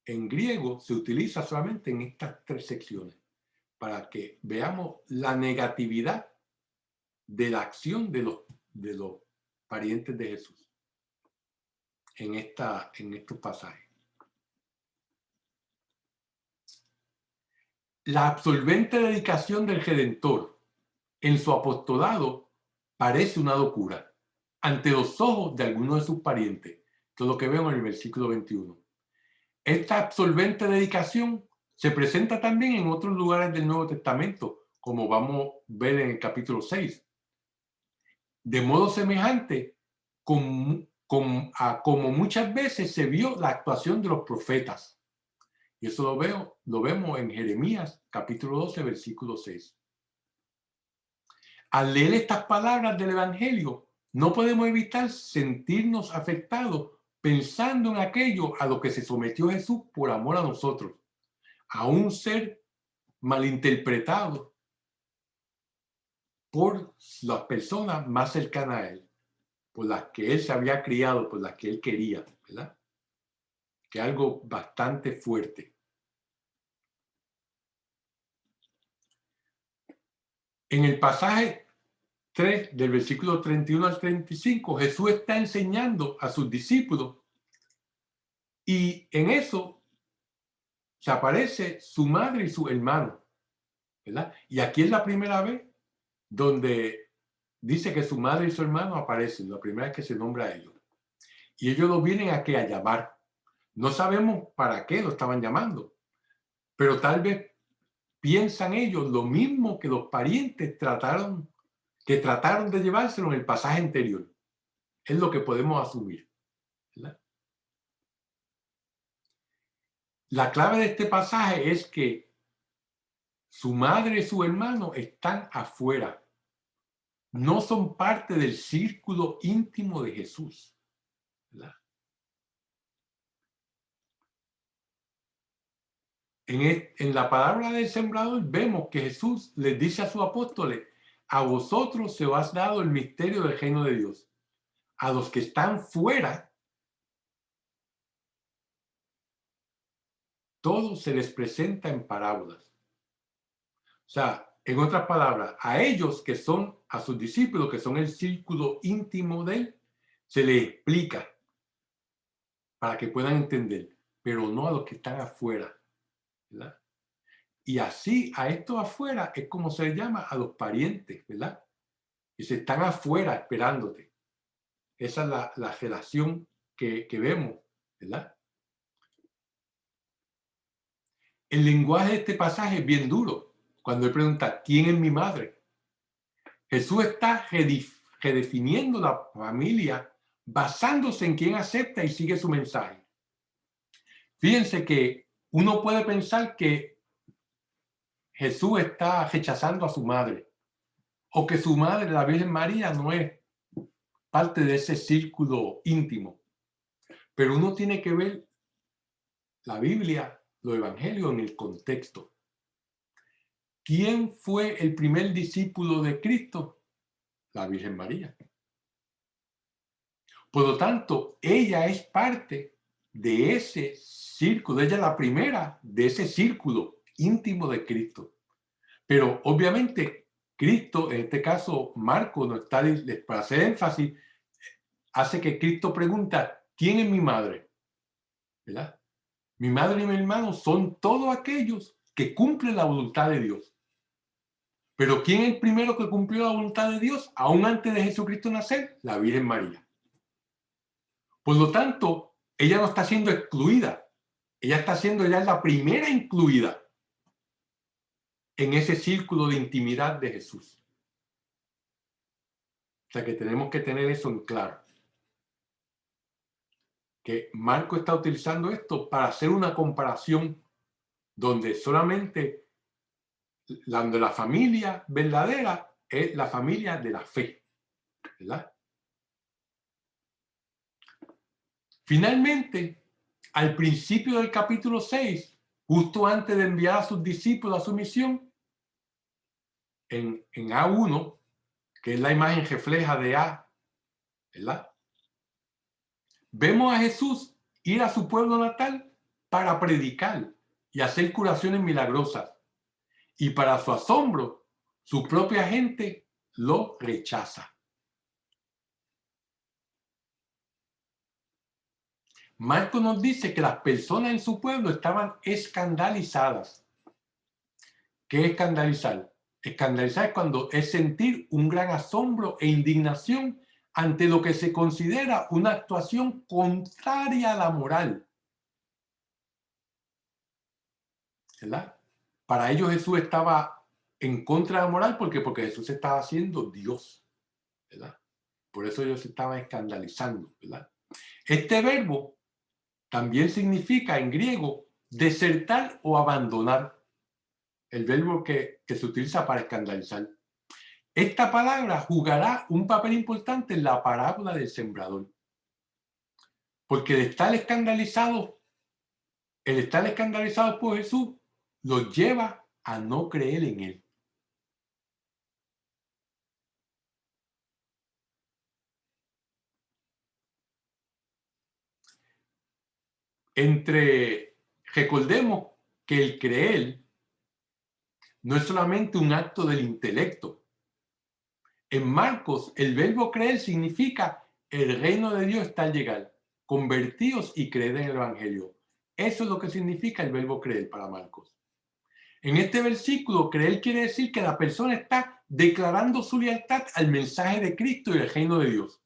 en griego se utiliza solamente en estas 3 secciones, para que veamos la negatividad de la acción de los parientes de Jesús en estos pasajes. La absorbente dedicación del Redentor en su apostolado parece una locura ante los ojos de algunos de sus parientes. Esto es lo que vemos en el versículo 21. Esta absorbente dedicación se presenta también en otros lugares del Nuevo Testamento, como vamos a ver en el capítulo 6. De modo semejante, como muchas veces se vio la actuación de los profetas. Y eso lo vemos en Jeremías, capítulo 12, versículo 6. Al leer estas palabras del Evangelio, no podemos evitar sentirnos afectados pensando en aquello a lo que se sometió Jesús por amor a nosotros, a un ser malinterpretado por las personas más cercanas a él, por las que él se había criado, por las que él quería, ¿verdad? Que es algo bastante fuerte. En el pasaje 3, del versículo 31 al 35, Jesús está enseñando a sus discípulos y en eso se aparece su madre y su hermano, ¿verdad? Y aquí es la primera vez donde dice que su madre y su hermano aparecen, la primera vez que se nombra a ellos. Y ellos lo vienen a llamar. No sabemos para qué lo estaban llamando, pero tal vez piensan ellos lo mismo que los parientes trataron de llevárselo en el pasaje anterior. Es lo que podemos asumir, ¿verdad? La clave de este pasaje es que su madre y su hermano están afuera. No son parte del círculo íntimo de Jesús, ¿verdad? En la palabra del sembrador vemos que Jesús les dice a sus apóstoles: a vosotros se os ha dado el misterio del reino de Dios. A los que están fuera, todo se les presenta en parábolas. O sea, en otras palabras, a ellos que son, a sus discípulos que son el círculo íntimo de él, se les explica para que puedan entender, pero no a los que están afuera, ¿verdad? Y así a estos afuera es como se les llama a los parientes, ¿verdad? Y se están afuera esperándote. Esa es la relación que vemos, ¿verdad? El lenguaje de este pasaje es bien duro. Cuando él pregunta, ¿quién es mi madre? Jesús está redefiniendo la familia basándose en quién acepta y sigue su mensaje. Fíjense que uno puede pensar que Jesús está rechazando a su madre o que su madre, la Virgen María, no es parte de ese círculo íntimo. Pero uno tiene que ver la Biblia, los evangelios en el contexto. ¿Quién fue el primer discípulo de Cristo? La Virgen María. Por lo tanto, ella es parte de ese círculo, ella es la primera de ese círculo íntimo de Cristo. Pero obviamente Cristo, en este caso Marco, no está, para hacer énfasis, hace que Cristo pregunta, ¿quién es mi madre? ¿Verdad? Mi madre y mi hermano son todos aquellos que cumplen la voluntad de Dios. Pero ¿quién es el primero que cumplió la voluntad de Dios aún antes de Jesucristo nacer? La Virgen María. Por lo tanto, ella no está siendo excluida. Ella es la primera incluida en ese círculo de intimidad de Jesús. O sea que tenemos que tener eso en claro. Que Marco está utilizando esto para hacer una comparación donde solamente la familia verdadera es la familia de la fe, ¿verdad? Finalmente, al principio del capítulo 6, justo antes de enviar a sus discípulos a su misión, en A1, que es la imagen refleja de A, ¿verdad? Vemos a Jesús ir a su pueblo natal para predicar y hacer curaciones milagrosas. Y para su asombro, su propia gente lo rechaza. Marco nos dice que las personas en su pueblo estaban escandalizadas. ¿Qué es escandalizar? Escandalizar es cuando es sentir un gran asombro e indignación ante lo que se considera una actuación contraria a la moral. ¿Verdad? Para ellos Jesús estaba en contra de la moral porque Jesús estaba haciendo Dios, ¿verdad? Por eso ellos se estaban escandalizando, ¿verdad? Este verbo también significa en griego desertar o abandonar, el verbo que se utiliza para escandalizar. Esta palabra jugará un papel importante en la parábola del sembrador, porque el estar escandalizado por Jesús los lleva a no creer en él. Recordemos que el creer no es solamente un acto del intelecto. En Marcos, el verbo creer significa el reino de Dios está al llegar. Convertíos y creed en el Evangelio. Eso es lo que significa el verbo creer para Marcos. En este versículo, creer quiere decir que la persona está declarando su lealtad al mensaje de Cristo y el reino de Dios.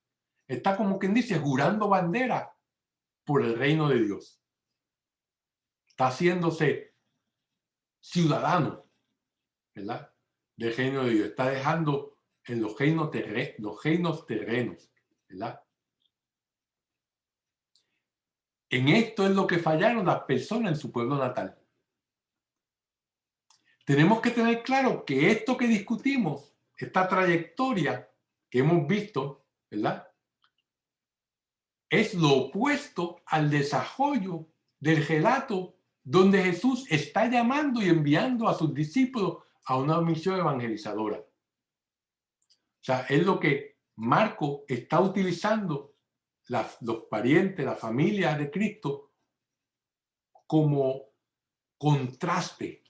Está como quien dice, jurando bandera por el reino de Dios. Está haciéndose ciudadano, ¿verdad? Del reino de Dios. Está dejando en los reinos terrenos, ¿verdad? En esto es lo que fallaron las personas en su pueblo natal. Tenemos que tener claro que esto que discutimos, esta trayectoria que hemos visto, ¿verdad? Es lo opuesto al desarrollo del relato donde Jesús está llamando y enviando a sus discípulos a una misión evangelizadora. O sea, es lo que Marco está utilizando los parientes, la familia de Cristo, como contraste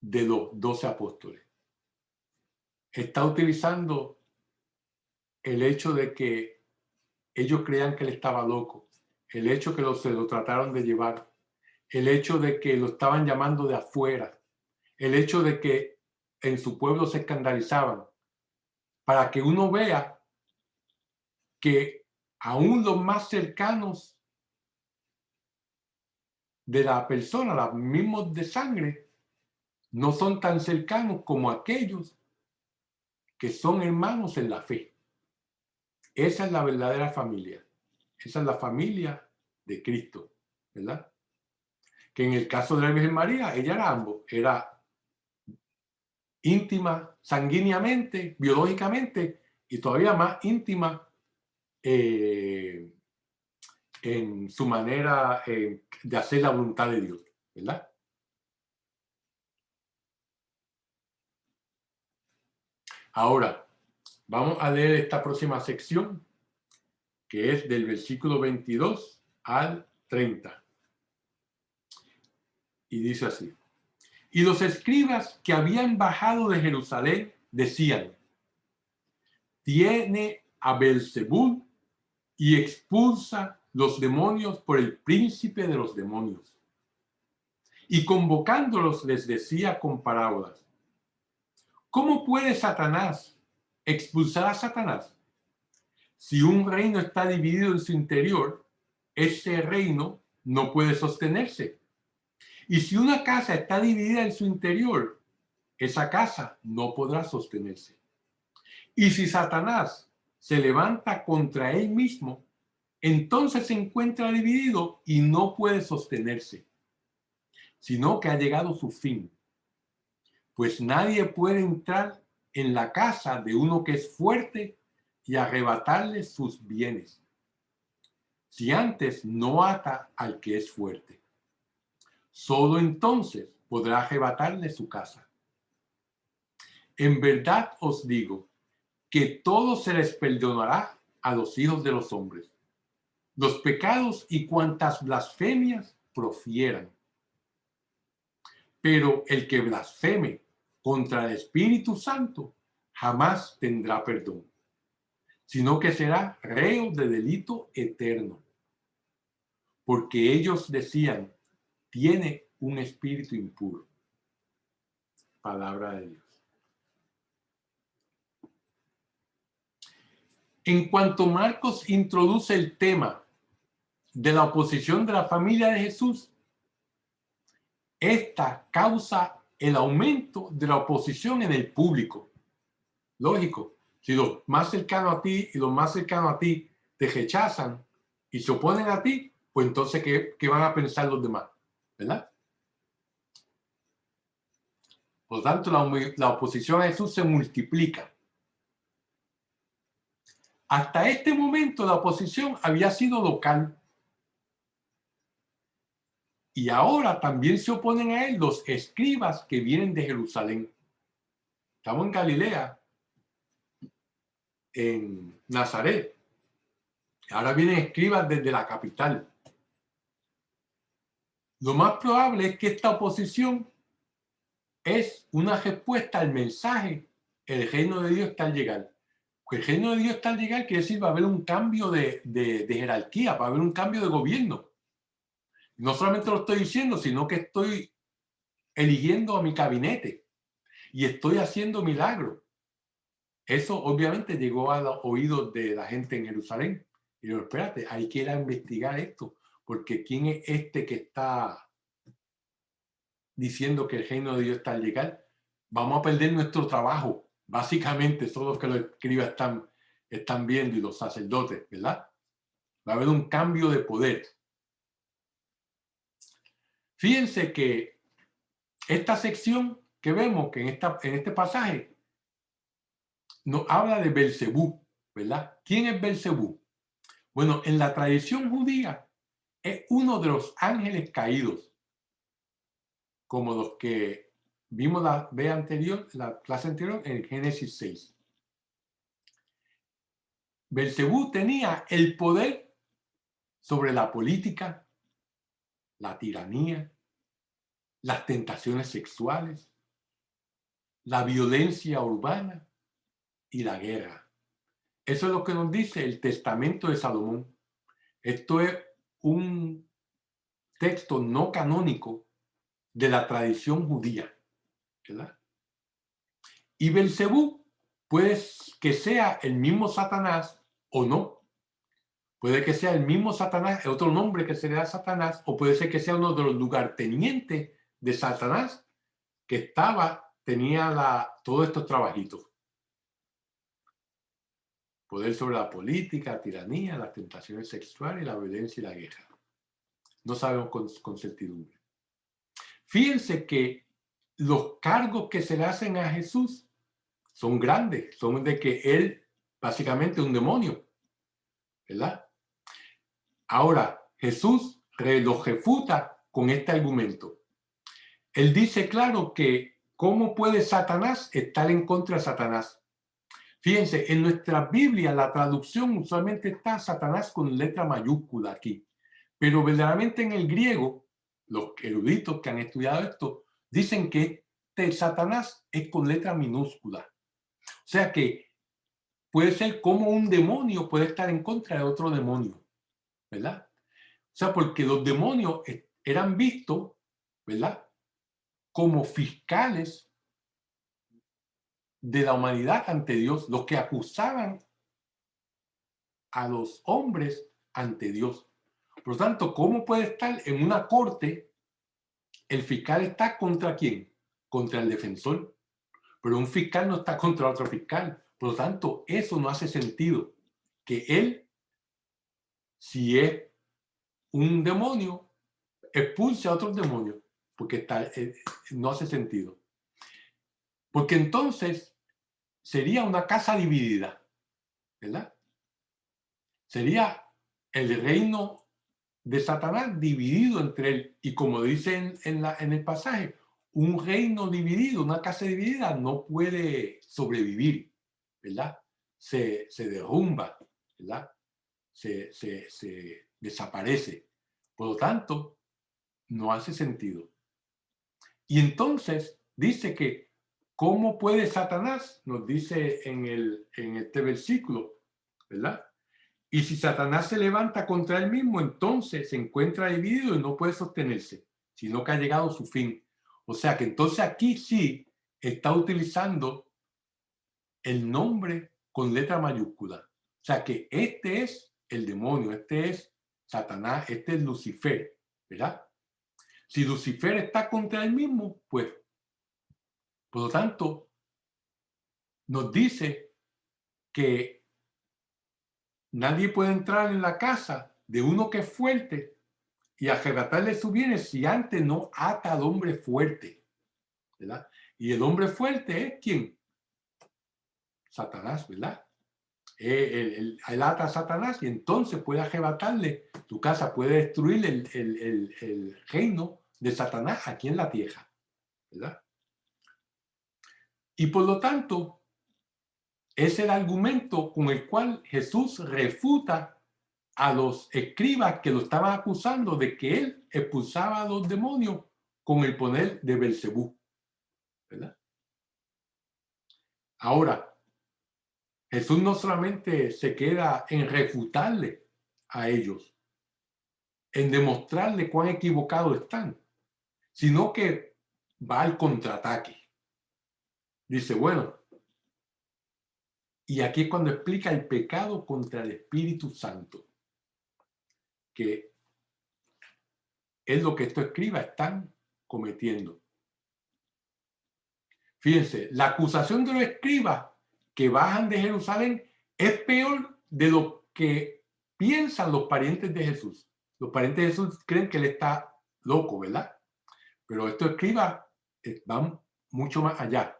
de los 12 apóstoles. Está utilizando el hecho de que ellos creían que él estaba loco, el hecho que se lo trataron de llevar, el hecho de que lo estaban llamando de afuera, el hecho de que en su pueblo se escandalizaban, para que uno vea que aún los más cercanos de la persona, los mismos de sangre, no son tan cercanos como aquellos que son hermanos en la fe. Esa es la verdadera familia. Esa es la familia de Cristo, ¿verdad? Que en el caso de la Virgen María, ella era ambos. Era íntima sanguíneamente, biológicamente, y todavía más íntima en su manera de hacer la voluntad de Dios, ¿verdad? Ahora, vamos a leer esta próxima sección, que es del versículo 22 al 30. Y dice así: y los escribas que habían bajado de Jerusalén decían: tiene a Beelzebul y expulsa los demonios por el príncipe de los demonios. Y convocándolos les decía con parábolas: ¿cómo puede Satanás expulsar a Satanás? Si un reino está dividido en su interior, ese reino no puede sostenerse. Y si una casa está dividida en su interior, esa casa no podrá sostenerse. Y si Satanás se levanta contra él mismo, entonces se encuentra dividido y no puede sostenerse, sino que ha llegado su fin. Pues nadie puede entrar en la casa de uno que es fuerte y arrebatarle sus bienes, si antes no ata al que es fuerte. Solo entonces podrá arrebatarle su casa. En verdad os digo que todo se les perdonará a los hijos de los hombres, los pecados y cuantas blasfemias profieran. Pero el que blasfeme contra el Espíritu Santo jamás tendrá perdón, sino que será reo de delito eterno. Porque ellos decían: tiene un espíritu impuro. Palabra de Dios. En cuanto Marcos introduce el tema de la oposición de la familia de Jesús, esta causa el aumento de la oposición en el público. Lógico, si los más cercanos a ti y los más cercanos a ti te rechazan y se oponen a ti, pues entonces, ¿qué van a pensar los demás? ¿Verdad? Por lo tanto, la oposición a Jesús se multiplica. Hasta este momento la oposición había sido local. Y ahora también se oponen a él los escribas que vienen de Jerusalén. Estamos en Galilea, en Nazaret. Ahora vienen escribas desde la capital. Lo más probable es que esta oposición es una respuesta al mensaje: el reino de Dios está al llegar. El reino de Dios está al llegar quiere decir va a haber un cambio de jerarquía, va a haber un cambio de gobierno. No solamente lo estoy diciendo, sino que estoy eligiendo a mi gabinete y estoy haciendo milagros. Eso obviamente llegó a los oídos de la gente en Jerusalén. Y digo, espérate, hay que ir a investigar esto, porque ¿quién es este que está diciendo que el reino de Dios está al llegar? Vamos a perder nuestro trabajo. Básicamente, son los que los escribas están viendo, y los sacerdotes, ¿verdad? Va a haber un cambio de poder. Fíjense que esta sección que vemos que en este pasaje nos habla de Beelzebú, ¿verdad? ¿Quién es Beelzebú? Bueno, en la tradición judía es uno de los ángeles caídos, como los que vimos la clase anterior en Génesis 6. Beelzebú tenía el poder sobre la política, la tiranía, las tentaciones sexuales, la violencia urbana y la guerra. Eso es lo que nos dice el Testamento de Salomón. Esto es un texto no canónico de la tradición judía, ¿verdad? Y Belcebú puede que sea el mismo Satanás o no. Puede que sea el mismo Satanás, otro nombre que se le da a Satanás, o puede ser que sea uno de los lugartenientes de Satanás que tenía todos estos trabajitos. Poder sobre la política, la tiranía, las tentaciones sexuales, la violencia y la guerra. No sabemos con certidumbre. Fíjense que los cargos que se le hacen a Jesús son grandes, son de que él básicamente es un demonio, ¿verdad? Ahora, Jesús los refuta con este argumento. Él dice claro que cómo puede Satanás estar en contra de Satanás. Fíjense, en nuestra Biblia la traducción usualmente está Satanás con letra mayúscula aquí, pero verdaderamente en el griego, los eruditos que han estudiado esto dicen que Satanás es con letra minúscula. O sea que puede ser como un demonio puede estar en contra de otro demonio, ¿verdad? O sea, porque los demonios eran vistos, ¿verdad?, como fiscales de la humanidad ante Dios, los que acusaban a los hombres ante Dios. Por lo tanto, ¿cómo puede estar en una corte el fiscal está contra quién? Contra el defensor. Pero un fiscal no está contra otro fiscal. Por lo tanto, eso no hace sentido. Que él, si es un demonio, expulse a otros demonios. Porque no hace sentido. Porque entonces sería una casa dividida, ¿verdad? Sería el reino de Satanás dividido entre él. Y como dice en el pasaje, un reino dividido, una casa dividida no puede sobrevivir, ¿verdad? Se derrumba, ¿verdad? Se desaparece. Por lo tanto, no hace sentido. Y entonces dice que, ¿cómo puede Satanás? Nos dice en este versículo, ¿verdad? Y si Satanás se levanta contra él mismo, entonces se encuentra dividido y no puede sostenerse, sino que ha llegado a su fin. O sea que entonces aquí sí está utilizando el nombre con letra mayúscula. O sea que este es el demonio, este es Satanás, este es Lucifer, ¿verdad? Si Lucifer está contra él mismo, pues, por lo tanto, nos dice que nadie puede entrar en la casa de uno que es fuerte y arrebatarle sus bienes si antes no ata al hombre fuerte, ¿verdad? Y el hombre fuerte es ¿quién? Satanás, ¿verdad? Él ata a Satanás y entonces puede arrebatarle tu casa, puede destruir el reino de Satanás aquí en la tierra, ¿verdad? Y por lo tanto, es el argumento con el cual Jesús refuta a los escribas que lo estaban acusando de que él expulsaba a los demonios con el poder de Belcebú, ¿verdad? Ahora, Jesús no solamente se queda en refutarle a ellos, en demostrarle cuán equivocados están, sino que va al contraataque. Dice, bueno, y aquí es cuando explica el pecado contra el Espíritu Santo, que es lo que estos escribas están cometiendo. Fíjense, la acusación de los escribas que bajan de Jerusalén es peor de lo que piensan los parientes de Jesús. Los parientes de Jesús creen que él está loco, ¿verdad? Pero estos escribas van mucho más allá.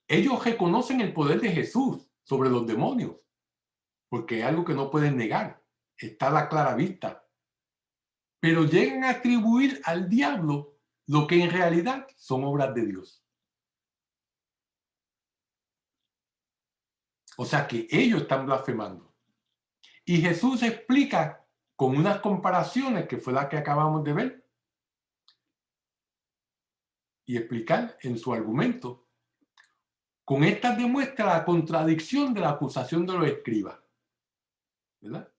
Ellos reconocen el poder de Jesús sobre los demonios, porque es algo que no pueden negar. Está a la clara vista. Pero llegan a atribuir al diablo lo que en realidad son obras de Dios. O sea que ellos están blasfemando. Y Jesús explica con unas comparaciones, que fue la que acabamos de ver, y explicar en su argumento. Con estas demuestra la contradicción de la acusación de los escribas, ¿verdad?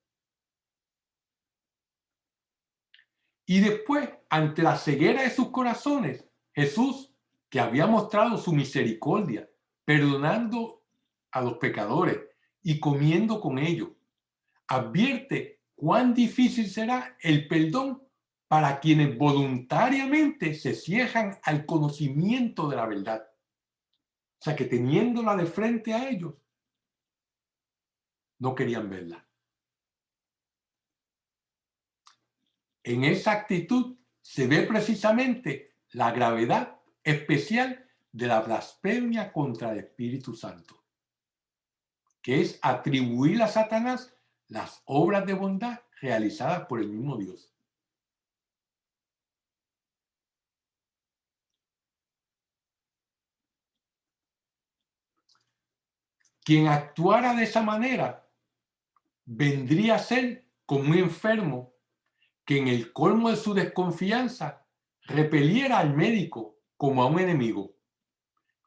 Y después, ante la ceguera de sus corazones, Jesús, que había mostrado su misericordia, perdonando a los pecadores y comiendo con ellos, advierte cuán difícil será el perdón para quienes voluntariamente se cierran al conocimiento de la verdad. O sea, que teniéndola de frente a ellos, no querían verla. En esa actitud se ve precisamente la gravedad especial de la blasfemia contra el Espíritu Santo, que es atribuir a Satanás las obras de bondad realizadas por el mismo Dios. Quien actuara de esa manera vendría a ser como un enfermo que en el colmo de su desconfianza repeliera al médico como a un enemigo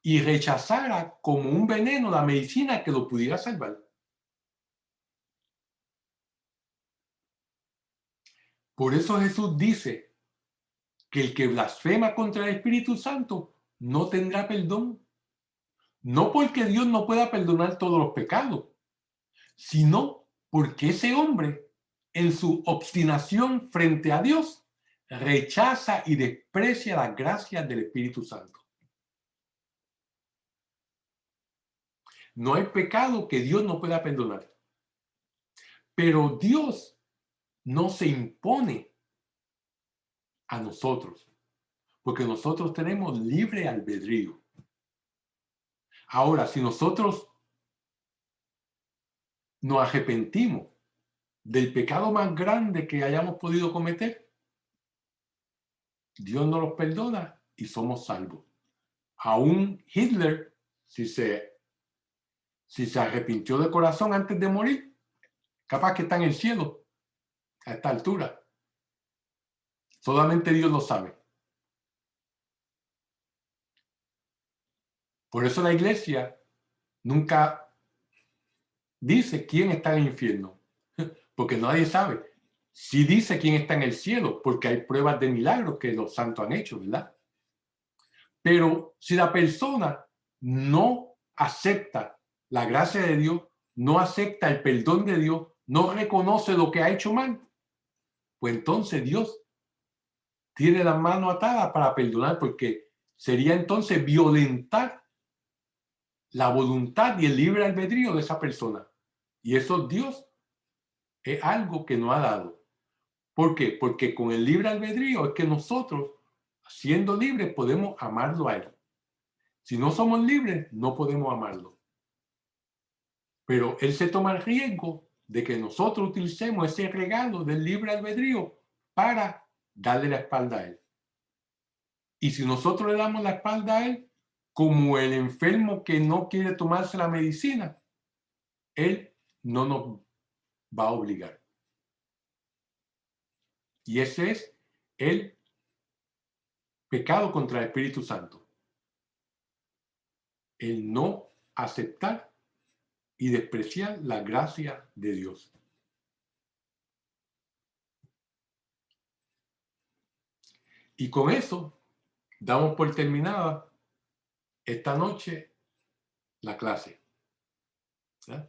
y rechazara como un veneno la medicina que lo pudiera salvar. Por eso Jesús dice que el que blasfema contra el Espíritu Santo no tendrá perdón. No porque Dios no pueda perdonar todos los pecados, sino porque ese hombre, en su obstinación frente a Dios, rechaza y desprecia las gracias del Espíritu Santo. No hay pecado que Dios no pueda perdonar. Pero Dios no se impone a nosotros, porque nosotros tenemos libre albedrío. Ahora, si nosotros nos arrepentimos del pecado más grande que hayamos podido cometer, Dios nos los perdona y somos salvos. Aún Hitler, si se arrepintió de corazón antes de morir, capaz que está en el cielo a esta altura. Solamente Dios lo sabe. Por eso la iglesia nunca dice quién está en el infierno, porque nadie sabe. Sí dice quién está en el cielo, porque hay pruebas de milagros que los santos han hecho, ¿verdad? Pero si la persona no acepta la gracia de Dios, no acepta el perdón de Dios, no reconoce lo que ha hecho mal, pues entonces Dios tiene la mano atada para perdonar, porque sería entonces violentar la voluntad y el libre albedrío de esa persona. Y eso Dios es algo que nos ha dado. ¿Por qué? Porque con el libre albedrío es que nosotros, siendo libres, podemos amarlo a Él. Si no somos libres, no podemos amarlo. Pero Él se toma el riesgo de que nosotros utilicemos ese regalo del libre albedrío para darle la espalda a Él. Y si nosotros le damos la espalda a Él, como el enfermo que no quiere tomarse la medicina, Él no nos va a obligar. Y ese es el pecado contra el Espíritu Santo. El no aceptar y despreciar la gracia de Dios. Y con eso damos por terminada esta noche la clase. ¿Ya?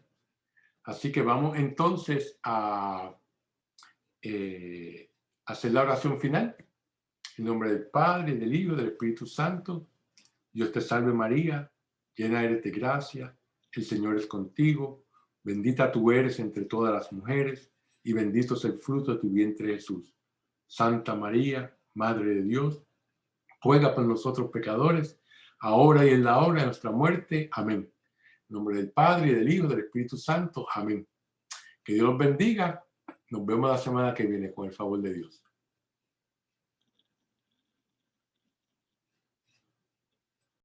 Así que vamos entonces a hacer la oración final. En nombre del Padre, del Hijo y del Espíritu Santo. Dios te salve María, llena eres de gracia, el Señor es contigo, bendita tú eres entre todas las mujeres, y bendito es el fruto de tu vientre Jesús. Santa María, Madre de Dios, ruega por nosotros pecadores, ahora y en la hora de nuestra muerte. Amén. En nombre del Padre, y del Hijo y del Espíritu Santo. Amén. Que Dios los bendiga. Nos vemos la semana que viene con el favor de Dios.